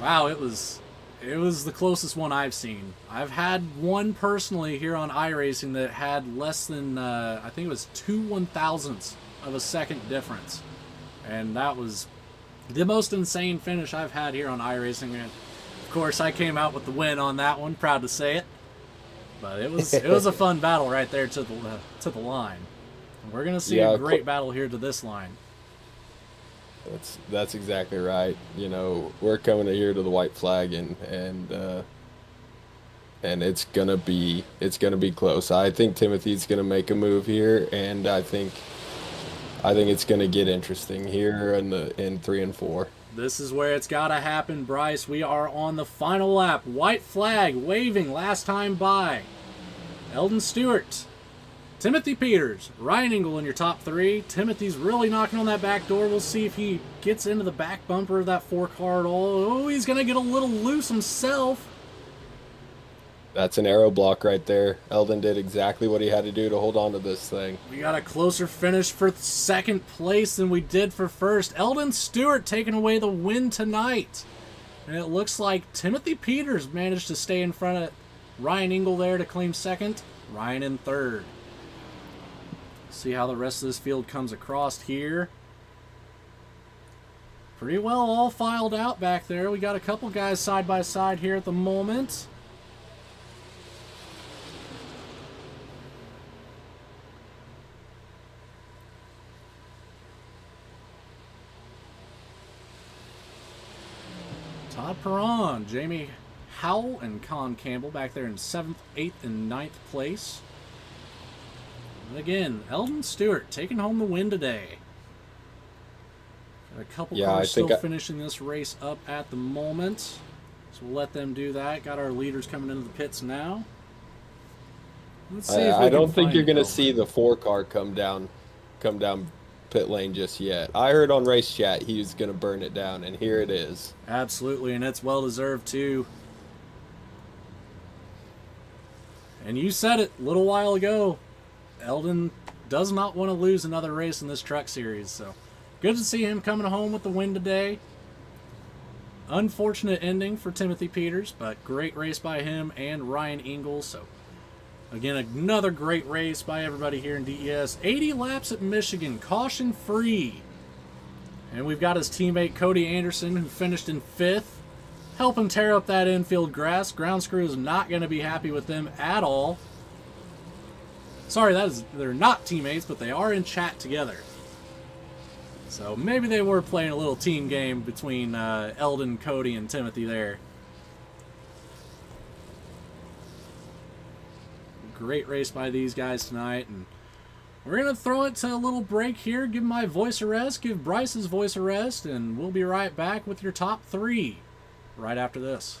wow, it was the closest one I've seen. I've had one personally here on iRacing that had less than, I think it was 2 1,000ths of a second difference. And that was the most insane finish I've had here on iRacing. And of course, I came out with the win on that one, proud to say it. But it was a fun battle right there to the line. And we're going to see a great battle here to this line. That's exactly right. We're coming here to the white flag, and it's gonna be close. I think Timothy's gonna make a move here, and I think it's gonna get interesting here in 3 and 4. This is where it's gotta happen, Bryce. We are on the final lap. White flag waving last time by. Eldon Stewart, Timothy Peters, Ryan Engel in your top 3. Timothy's really knocking on that back door. We'll see if he gets into the back bumper of that 4 car at all. Oh, he's going to get a little loose himself. That's an aero block right there. Eldon did exactly what he had to do to hold on to this thing. We got a closer finish for 2nd place than we did for 1st. Eldon Stewart taking away the win tonight. And it looks like Timothy Peters managed to stay in front of Ryan Engel there to claim 2nd. Ryan in 3rd. See how the rest of this field comes across here. Pretty well all filed out back there. We got a couple guys side by side here at the moment. Todd Perron, Jamie Howell, and Colin Campbell back there in 7th, 8th, and 9th place. And again, Eldon Stewart taking home the win today. Got a couple cars still finishing this race up at the moment. So we'll let them do that. Got our leaders coming into the pits now. Let's see if we I don't think you're going to see the 4 car come down pit lane just yet. I heard on race chat he was going to burn it down, and here it is. Absolutely, and it's well deserved too. And you said it a little while ago. Eldon does not want to lose another race in this truck series. So good to see him coming home with the win today. Unfortunate ending for Timothy Peters, but great race by him and Ryan Ingalls. So again, another great race by everybody here in DES. 80 laps at Michigan, caution free. And we've got his teammate Cody Anderson, who finished in 5th. Helping tear up that infield grass. Ground Screw is not going to be happy with them at all. Sorry, they're not teammates, but they are in chat together. So maybe they were playing a little team game between Eldon, Cody, and Timothy there. Great race by these guys tonight. And we're going to throw it to a little break here, give my voice a rest, give Bryce's voice a rest, and we'll be right back with your top 3 right after this.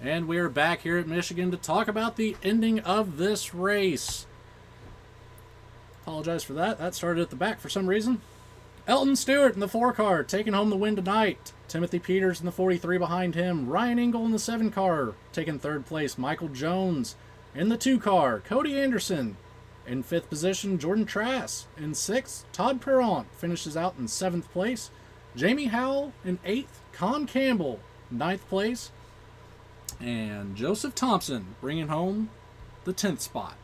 And we're back here at Michigan to talk about the ending of this race. Apologize for that. That started at the back for some reason. Elton Stewart in the 4 car taking home the win tonight. Timothy Peters in the 43 behind him. Ryan Ingalls in the 7 car taking 3rd place. Michael Jones in the 2 car. Cody Anderson in 5th position. Jordan Trask in 6th. Todd Perront finishes out in 7th place. Jamie Howell in 8th. Con Campbell 9th place. And Joseph Thompson bringing home the 10th spot.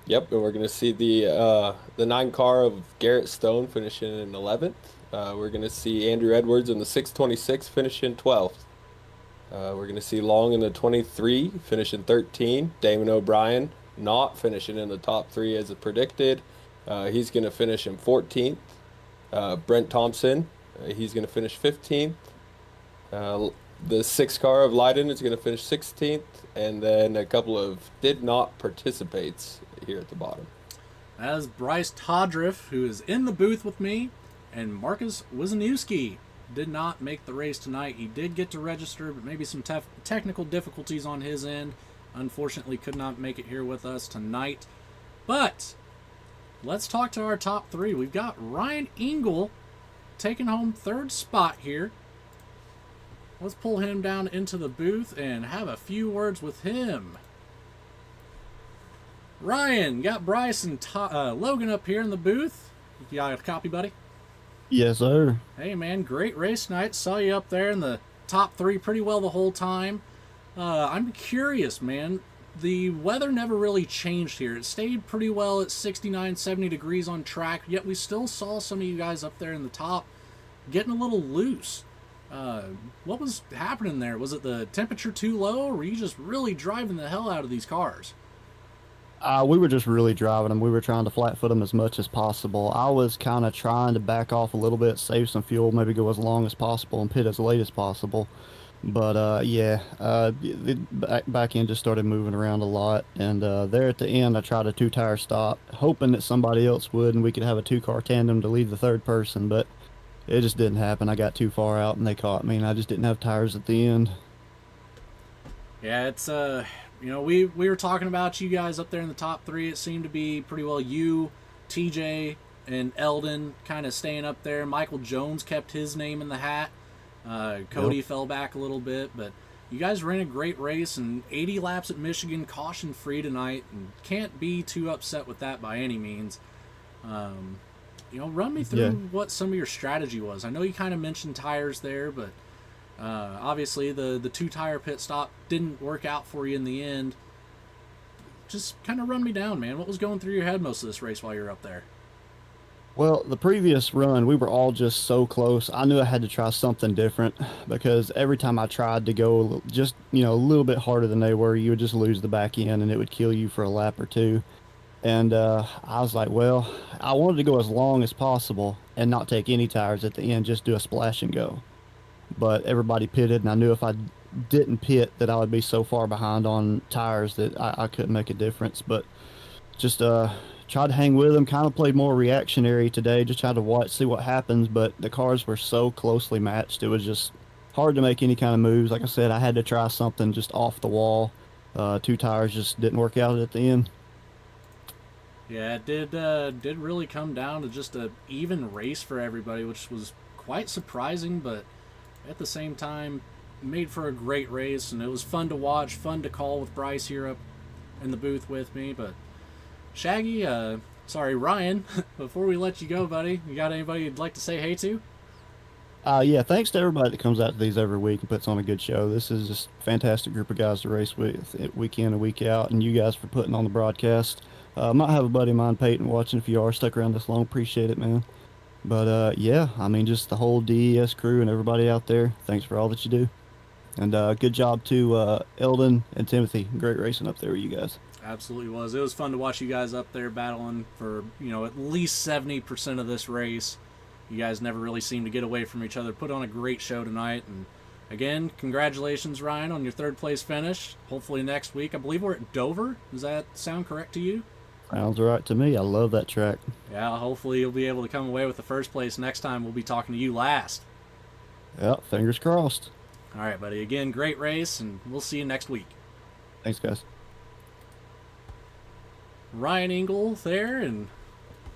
Yep, and we're going to see the 9 car of Garrett Stone finishing in 11th. We're going to see Andrew Edwards in the 626 finishing 12th. We're going to see Long in the 23 finishing 13. Damon O'Brien not finishing in the top 3 as predicted. He's going to finish in 14th. Brent Thompson, he's going to finish 15th. The 6 car of Leiden is going to finish 16th, and then a couple of did not participates here at the bottom. As Bryce Todriff, who is in the booth with me, and Marcus Wisniewski did not make the race tonight. He did get to register, but maybe some technical difficulties on his end. Unfortunately, could not make it here with us tonight. But let's talk to our top 3. We've got Ryan Ingalls taking home 3rd spot here. Let's pull him down into the booth and have a few words with him. Ryan, got Bryce and Logan up here in the booth. You got a copy, buddy? Yes, sir. Hey, man, great race night. Saw you up there in the top 3 pretty well the whole time. I'm curious, man. The weather never really changed here. It stayed pretty well at 69, 70 degrees on track, yet we still saw some of you guys up there in the top getting a little loose. What was happening there? Was it the temperature too low, or were you just really driving the hell out of these cars? We were just really driving them. We were trying to flat foot them as much as possible. I was kind of trying to back off a little bit, save some fuel, maybe go as long as possible and pit as late as possible. But the back end just started moving around a lot. And there at the end, I tried a 2-tire stop, hoping that somebody else would and we could have a 2-car tandem to lead the third person. But it just didn't happen. I got too far out and they caught me, and I just didn't have tires at the end. Yeah, it's we were talking about you guys up there in the top 3. It seemed to be pretty well you, TJ, and Eldon kind of staying up there. Michael Jones kept his name in the hat. Cody fell back a little bit, but you guys ran a great race and 80 laps at Michigan, caution free tonight, and can't be too upset with that by any means. Run me through what some of your strategy was. I know you kind of mentioned tires there, but obviously the 2-tire pit stop didn't work out for you in the end. Just kind of run me down, man. What was going through your head most of this race while you were up there? Well, the previous run, we were all just so close. I knew I had to try something different because every time I tried to go just, a little bit harder than they were, you would just lose the back end and it would kill you for a lap or two. And I was like, well, I wanted to go as long as possible and not take any tires at the end, just do a splash and go. But everybody pitted, and I knew if I didn't pit that I would be so far behind on tires that I couldn't make a difference. But just tried to hang with them, kind of played more reactionary today, just tried to watch, see what happens. But the cars were so closely matched, it was just hard to make any kind of moves. Like I said, I had to try something just off the wall. 2 tires just didn't work out at the end. Yeah, it did really come down to just a even race for everybody, which was quite surprising, but at the same time made for a great race, and it was fun to watch, fun to call with Bryce here up in the booth with me. But Ryan, before we let you go, buddy, you got anybody you'd like to say hey to? Yeah, thanks to everybody that comes out to these every week and puts on a good show. This is just a fantastic group of guys to race with week in and week out, and you guys for putting on the broadcast. Might have a buddy of mine, Peyton, watching. If you are stuck around this long, appreciate it, man. But just the whole DES crew and everybody out there, thanks for all that you do. And good job to Eldon and Timothy. Great racing up there with you guys. Absolutely was. It was fun to watch you guys up there battling for, at least 70% of this race. You guys never really seemed to get away from each other. Put on a great show tonight. And again, congratulations, Ryan, on your 3rd place finish. Hopefully next week. I believe we're at Dover. Does that sound correct to you? Sounds right to me. I love that track. Yeah, hopefully you'll be able to come away with the 1st place. Next time we'll be talking to you last. Yep, fingers crossed. All right, buddy. Again, great race, and we'll see you next week. Thanks, guys. Ryan Engel there, and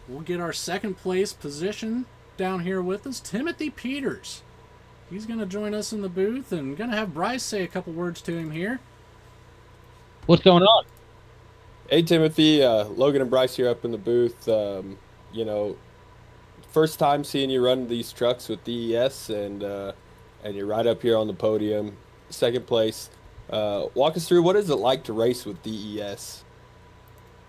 we'll get our 2nd place position down here with us. Timothy Peters. He's going to join us in the booth, and going to have Bryce say a couple words to him here. What's going on? Hey, Timothy. Logan and Bryce here up in the booth. First time seeing you run these trucks with DES, and you're right up here on the podium, 2nd place. Walk us through, what is it like to race with DES?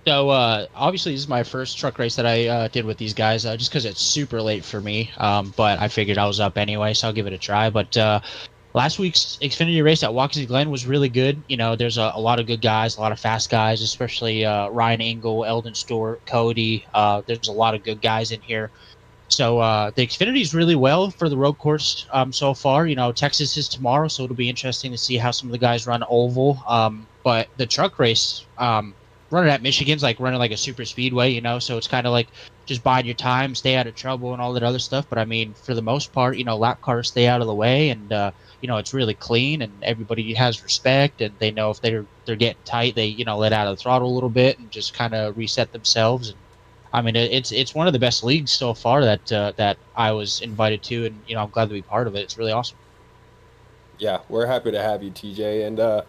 So obviously this is my first truck race that I did with these guys, just because it's super late for me. But I figured I was up anyway, so I'll give it a try. But last week's Xfinity race at Waukesha Glen was really good. There's a lot of good guys, a lot of fast guys, especially Ryan Engel, Eldon Stewart, Cody. There's a lot of good guys in here. So the Xfinity's really well for the road course so far. Texas is tomorrow, so it'll be interesting to see how some of the guys run oval. But the truck race, running at Michigan's like running like a super speedway, so it's kind of like just biding your time, stay out of trouble and all that other stuff. But I mean, for the most part, lap cars stay out of the way, and it's really clean, and everybody has respect, and they know if they're getting tight, they let out of the throttle a little bit and just kind of reset themselves. And I mean, it's one of the best leagues so far that I was invited to, and I'm glad to be part of it. It's really awesome. Yeah, we're happy to have you, TJ. And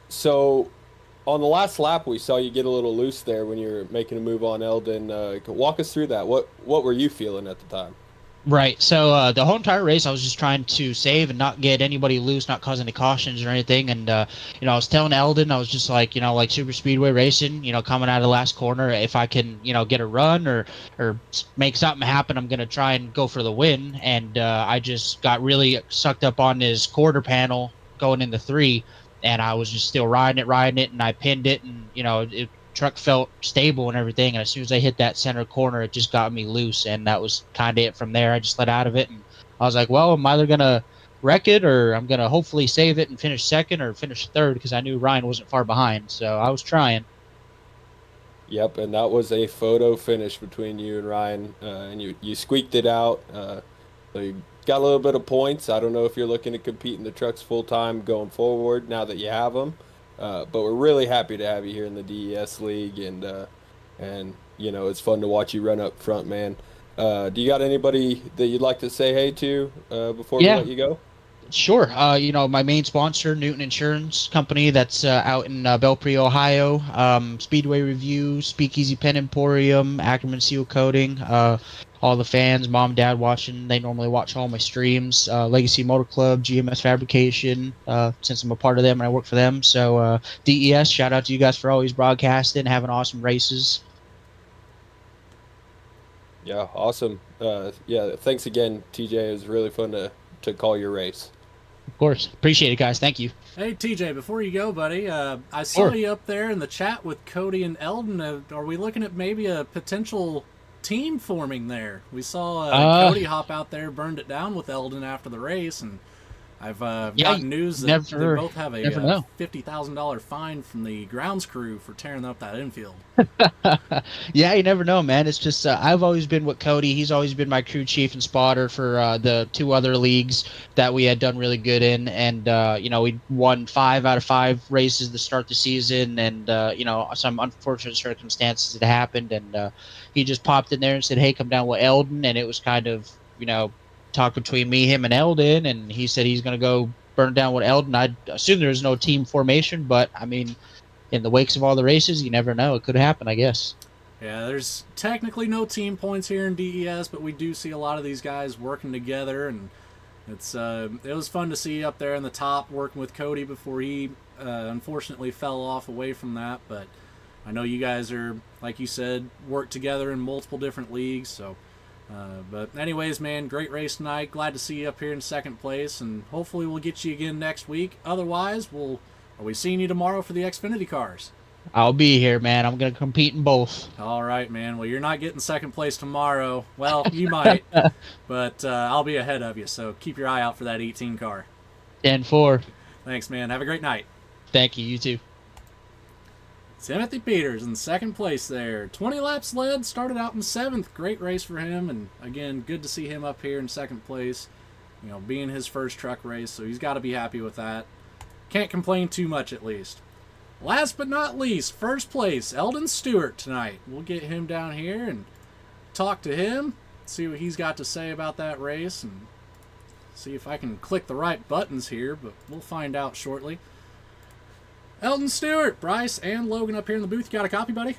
so on the last lap, we saw you get a little loose there when you were making a move on Eldon. Walk us through that. What were you feeling at the time? Right. So the whole entire race, I was just trying to save and not get anybody loose, not cause any cautions or anything. And I was telling Eldon, I was just like, like super speedway racing, coming out of the last corner, if I can, get a run or make something happen, I'm gonna try and go for the win. And I just got really sucked up on his quarter panel going into 3, and I was just still riding it, and I pinned it, and truck felt stable and everything. And as soon as I hit that center corner, it just got me loose, and that was kind of it from there. I just let out of it, and I was like, well, I'm either gonna wreck it or I'm gonna hopefully save it and finish second or finish third, because I knew Ryan wasn't far behind, so I was trying. Yep, and that was a photo finish between you and Ryan, and you squeaked it out. So you got a little bit of points. I don't know if you're looking to compete in the trucks full time going forward now that you have them, but we're really happy to have you here in the DES league, and you know it's fun to watch you run up front, man. Do you got anybody that you'd like to say hey to before we let you go? Sure. You know, my main sponsor, Newton Insurance Company, that's out in Belpre, Ohio. Speedway Review, Speakeasy Pen Emporium, Ackerman Seal Coating. All the fans, mom, dad watching, they normally watch all my streams. Legacy Motor Club, GMS Fabrication, since I'm a part of them and I work for them. So DES, shout out to you guys for always broadcasting, having awesome races. Yeah, awesome. Yeah, thanks again, TJ. It was really fun to call your race. Of course. Appreciate it, guys. Thank you. Hey, TJ, before you go, buddy, I saw you up there in the chat with Cody and Eldon. Are we looking at maybe a potential team forming there? We saw Cody hop out there, burned it down with Eldon after the race, and I've gotten news that they both have a $50,000 fine from the grounds crew for tearing up that infield. Yeah, you never know, man. It's just I've always been with Cody. He's always been my crew chief and spotter for the 2 other leagues that we had done really good in, and you know, we won 5 out of 5 races to start the season, and you know, some unfortunate circumstances had happened, and he just popped in there and said, hey, come down with Eldon, and it was kind of, you know, talk between me, him, and Eldon, and he said he's going to go burn down with Eldon. I assume there's no team formation, but I mean, in the wakes of all the races, you never know. It could happen, I guess. Yeah, there's technically no team points here in DES, but we do see a lot of these guys working together, and it was fun to see up there in the top working with Cody before he unfortunately fell off away from that. But I know you guys are, like you said, work together in multiple different leagues, so but anyways, man, great race tonight. Glad to see you up here in second place, and hopefully we'll get you again next week. Otherwise, are we seeing you tomorrow for the Xfinity cars? I'll be here, man. I'm going to compete in both. All right, man. Well, you're not getting second place tomorrow. Well, you might, but I'll be ahead of you, so keep your eye out for that 18 car. 10-4. Thanks, man. Have a great night. Thank you. You too. Timothy Peters in second place there. 20 laps led, started out in 7th. Great race for him, and again, good to see him up here in second place, you know, being his first truck race, so he's got to be happy with that. Can't complain too much, at least. Last but not least, first place, Eldon Stewart tonight. We'll get him down here and talk to him, see what he's got to say about that race, and see if I can click the right buttons here, but we'll find out shortly. Eldon Stewart, Bryce, and Logan up here in the booth. You got a copy, buddy?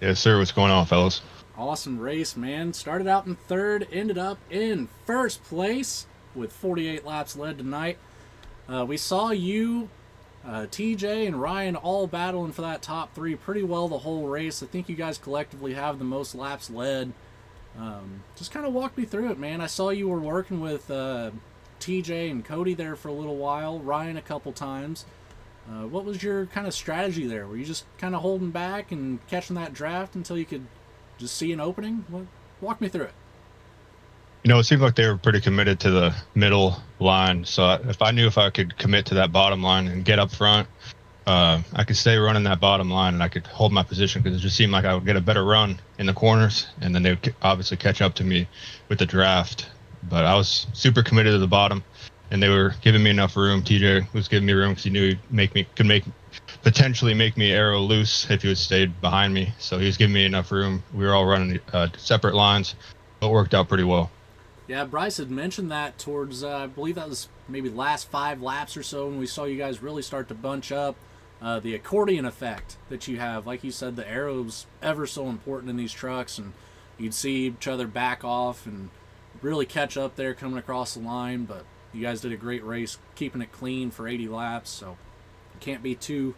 Yes, sir. What's going on, fellas? Awesome race, man. Started out in 3rd, ended up in 1st place with 48 laps led tonight. We saw you, TJ, and Ryan all battling for that top 3 pretty well the whole race. I think you guys collectively have the most laps led. Just kind of walk me through it, man. I saw you were working with TJ and Cody there for a little while, Ryan a couple times. What was your kind of strategy there? Were you just kind of holding back and catching that draft until you could just see an opening? Walk me through it. You know, it seemed like they were pretty committed to the middle line. So if I could commit to that bottom line and get up front, I could stay running that bottom line and I could hold my position, because it just seemed like I would get a better run in the corners, and then they would obviously catch up to me with the draft. But I was super committed to the bottom, and they were giving me enough room. TJ was giving me room because he knew could potentially make me arrow loose if he would stayed behind me. So he was giving me enough room. We were all running separate lines, but it worked out pretty well. Yeah, Bryce had mentioned that towards, I believe that was maybe last 5 laps or so, when we saw you guys really start to bunch up. The accordion effect that you have, like you said, the arrow's ever so important in these trucks, and you'd see each other back off and really catch up there coming across the line. But you guys did a great race, keeping it clean for 80 laps, so you can't be too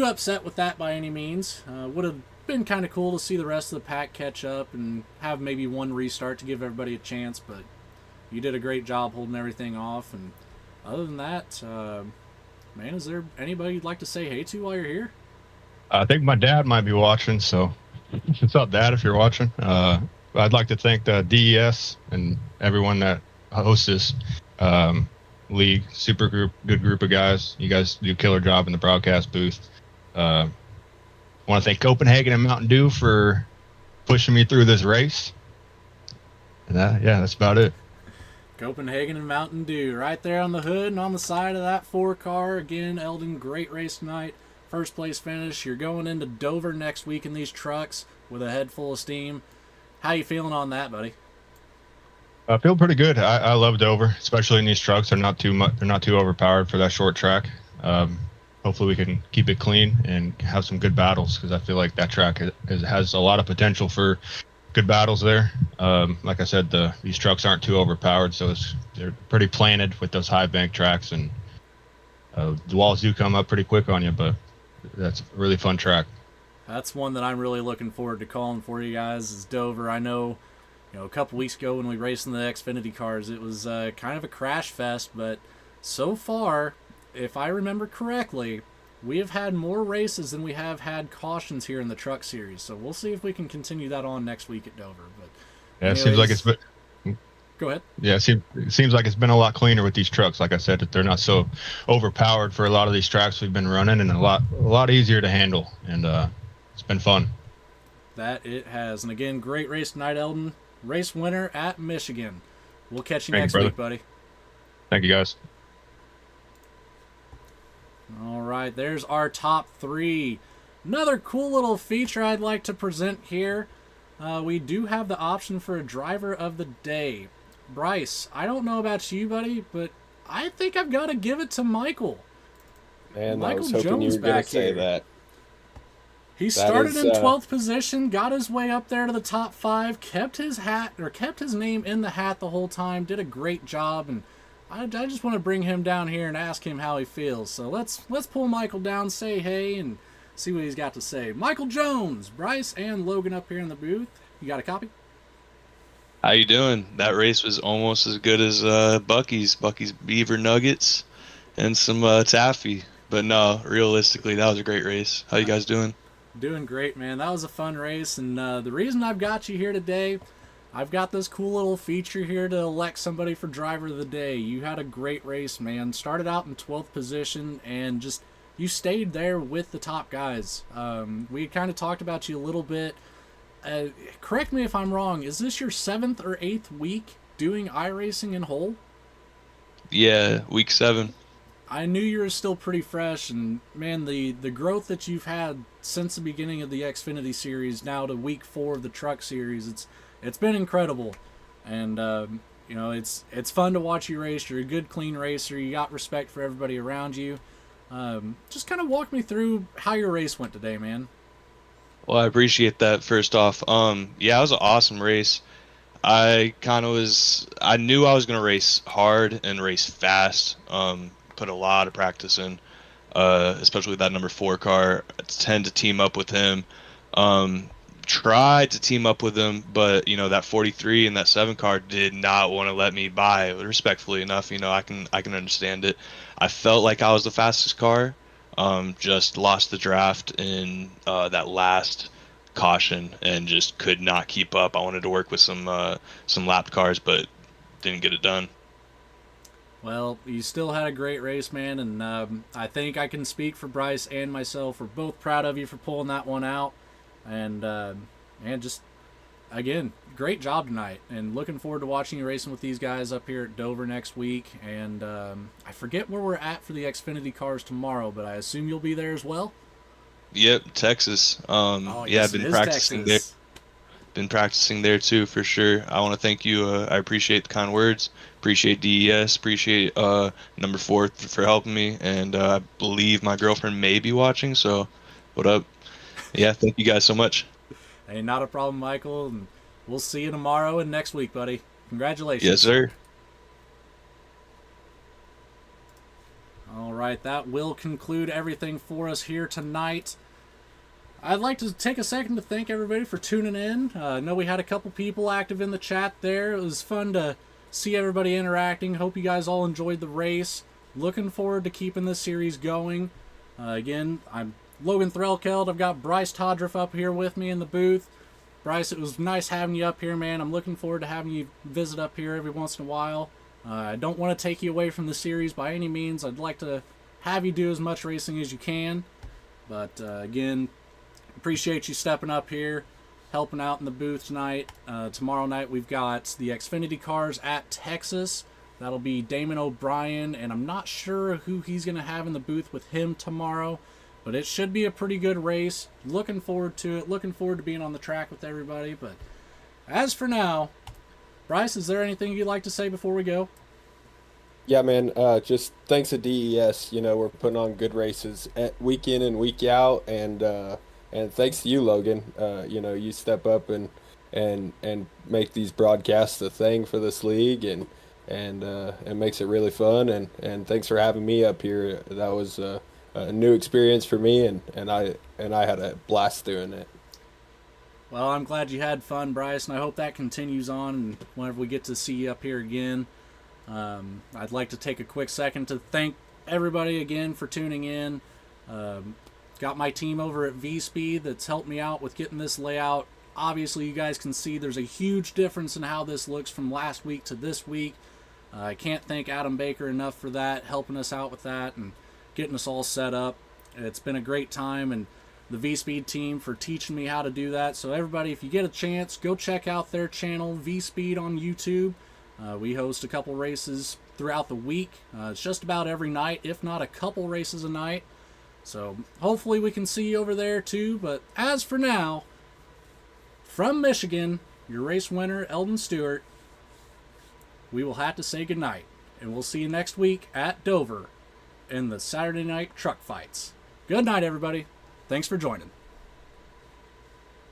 upset with that by any means. Would have been kind of cool to see the rest of the pack catch up and have maybe one restart to give everybody a chance, but you did a great job holding everything off. And other than that, man, is there anybody you'd like to say hey to while you're here? I think my dad might be watching, so what's up, Dad, if you're watching? I'd like to thank the DES and everyone that hosts this league. Super good group of guys. You guys do a killer job in the broadcast booth. Want to thank Copenhagen and Mountain Dew for pushing me through this race. And that's about it. Copenhagen and Mountain Dew right there on the hood and on the side of that 4-car. Again, Eldon, great race tonight. First place finish. You're going into Dover next week in these trucks with a head full of steam. How you feeling on that, buddy? I feel pretty good. I love Dover, especially in these trucks. They're not too overpowered for that short track. Hopefully we can keep it clean and have some good battles, because I feel like that track has a lot of potential for good battles there. Like I said, these trucks aren't too overpowered, so they're pretty planted with those high bank tracks, and the walls do come up pretty quick on you, but that's a really fun track. That's one that I'm really looking forward to calling for you guys, is Dover. I know, a couple weeks ago when we raced in the Xfinity cars, it was kind of a crash fest, but so far, if I remember correctly, we have had more races than we have had cautions here in the truck series. So we'll see if we can continue that on next week at Dover. But yeah, it seems like it's been. Go ahead. Yeah, it seems like it's been a lot cleaner with these trucks. Like I said, that they're not so overpowered for a lot of these tracks we've been running, and a lot easier to handle. And it's been fun. That it has. And again, great race tonight, Eldon. Race winner at Michigan. We'll catch you next week, buddy. Thank you, guys. All right, there's our top 3. Another cool little feature I'd like to present here. We do have the option for a driver of the day. Bryce, I don't know about you, buddy, but I think I've got to give it to Michael. Man, Michael I was hoping Jones you were going back to say here. that. He started in 12th position, got his way up there to the top 5, kept his name in the hat the whole time, did a great job, and I just want to bring him down here and ask him how he feels. So let's pull Michael down, say hey, and see what he's got to say. Michael Jones, Bryce, and Logan up here in the booth. You got a copy? How you doing? That race was almost as good as Bucky's Beaver Nuggets and some taffy. But no, realistically, that was a great race. How you guys doing? Doing great, man. That was a fun race, and the reason I've got you here today, I've got this cool little feature here to elect somebody for driver of the day. You had a great race, man. Started out in 12th position, and you stayed there with the top guys. We kind of talked about you a little bit. Correct me if I'm wrong. Is this your 7th or 8th week doing iRacing in Hull? Yeah, week 7. I knew you were still pretty fresh, and man, the growth that you've had since the beginning of the Xfinity series now to week 4 of the truck series, it's been incredible. And it's fun to watch you race. You're a good, clean racer. You got respect for everybody around you. Just kind of walk me through how your race went today, man. Well, I appreciate that, first off. Yeah, it was an awesome race. I knew I was going to race hard and race fast. Put a lot of practice in, especially with that number 4 car. I tend to team up with him. Tried to team up with him, but that 43 and that 7 car did not want to let me by. Respectfully enough, I can understand it. I felt like I was the fastest car. Just lost the draft in that last caution and just could not keep up. I wanted to work with some lapped cars, but didn't get it done. Well, you still had a great race, man, and I think I can speak for Bryce and myself. We're both proud of you for pulling that one out, and just again, great job tonight, and looking forward to watching you racing with these guys up here at Dover next week. And I forget where we're at for the Xfinity cars tomorrow, but I assume you'll be there as well. Yep, Texas. Yes, I've been practicing there. Been practicing there too, for sure. I want to thank you. I appreciate the kind words. Appreciate DES. Appreciate number 4 for helping me. And I believe my girlfriend may be watching. So, what up? Yeah, thank you guys so much. Hey, not a problem, Michael. And we'll see you tomorrow and next week, buddy. Congratulations. Yes, sir. All right, that will conclude everything for us here tonight. I'd like to take a second to thank everybody for tuning in. I know we had a couple people active in the chat there. It was fun to see everybody interacting. Hope you guys all enjoyed the race. Looking forward to keeping this series going. Again, I'm Logan Threlkeld. I've got Bryce Todriff up here with me in the booth. Bryce, it was nice having you up here, man. I'm looking forward to having you visit up here every once in a while. I don't want to take you away from the series by any means. I'd like to have you do as much racing as you can. But again, appreciate you stepping up here, helping out in the booth tonight. Tomorrow night we've got the Xfinity cars at Texas. That'll be Damon O'Brien, and I'm not sure who he's going to have in the booth with him tomorrow. But it should be a pretty good race. Looking forward to it. Looking forward to being on the track with everybody. But as for now, Bryce, is there anything you'd like to say before we go? Yeah, man. Just thanks to DES. We're putting on good races week in and week out, and thanks to you, Logan. You step up and make these broadcasts a thing for this league, and it makes it really fun. And thanks for having me up here. That was a new experience for me, and I had a blast doing it. Well, I'm glad you had fun, Bryce, and I hope that continues on. And whenever we get to see you up here again, I'd like to take a quick second to thank everybody again for tuning in. Got my team over at V-Speed that's helped me out with getting this layout. Obviously, you guys can see there's a huge difference in how this looks from last week to this week. I can't thank Adam Baker enough for that, helping us out with that and getting us all set up. It's been a great time, and the V-Speed team for teaching me how to do that. So everybody, if you get a chance, go check out their channel, V-Speed on YouTube. We host a couple races throughout the week. It's just about every night, if not a couple races a night. So hopefully we can see you over there too. But as for now, from Michigan, your race winner, Eldon Stewart, we will have to say goodnight. And we'll see you next week at Dover in the Saturday night truck fights. Good night, everybody. Thanks for joining.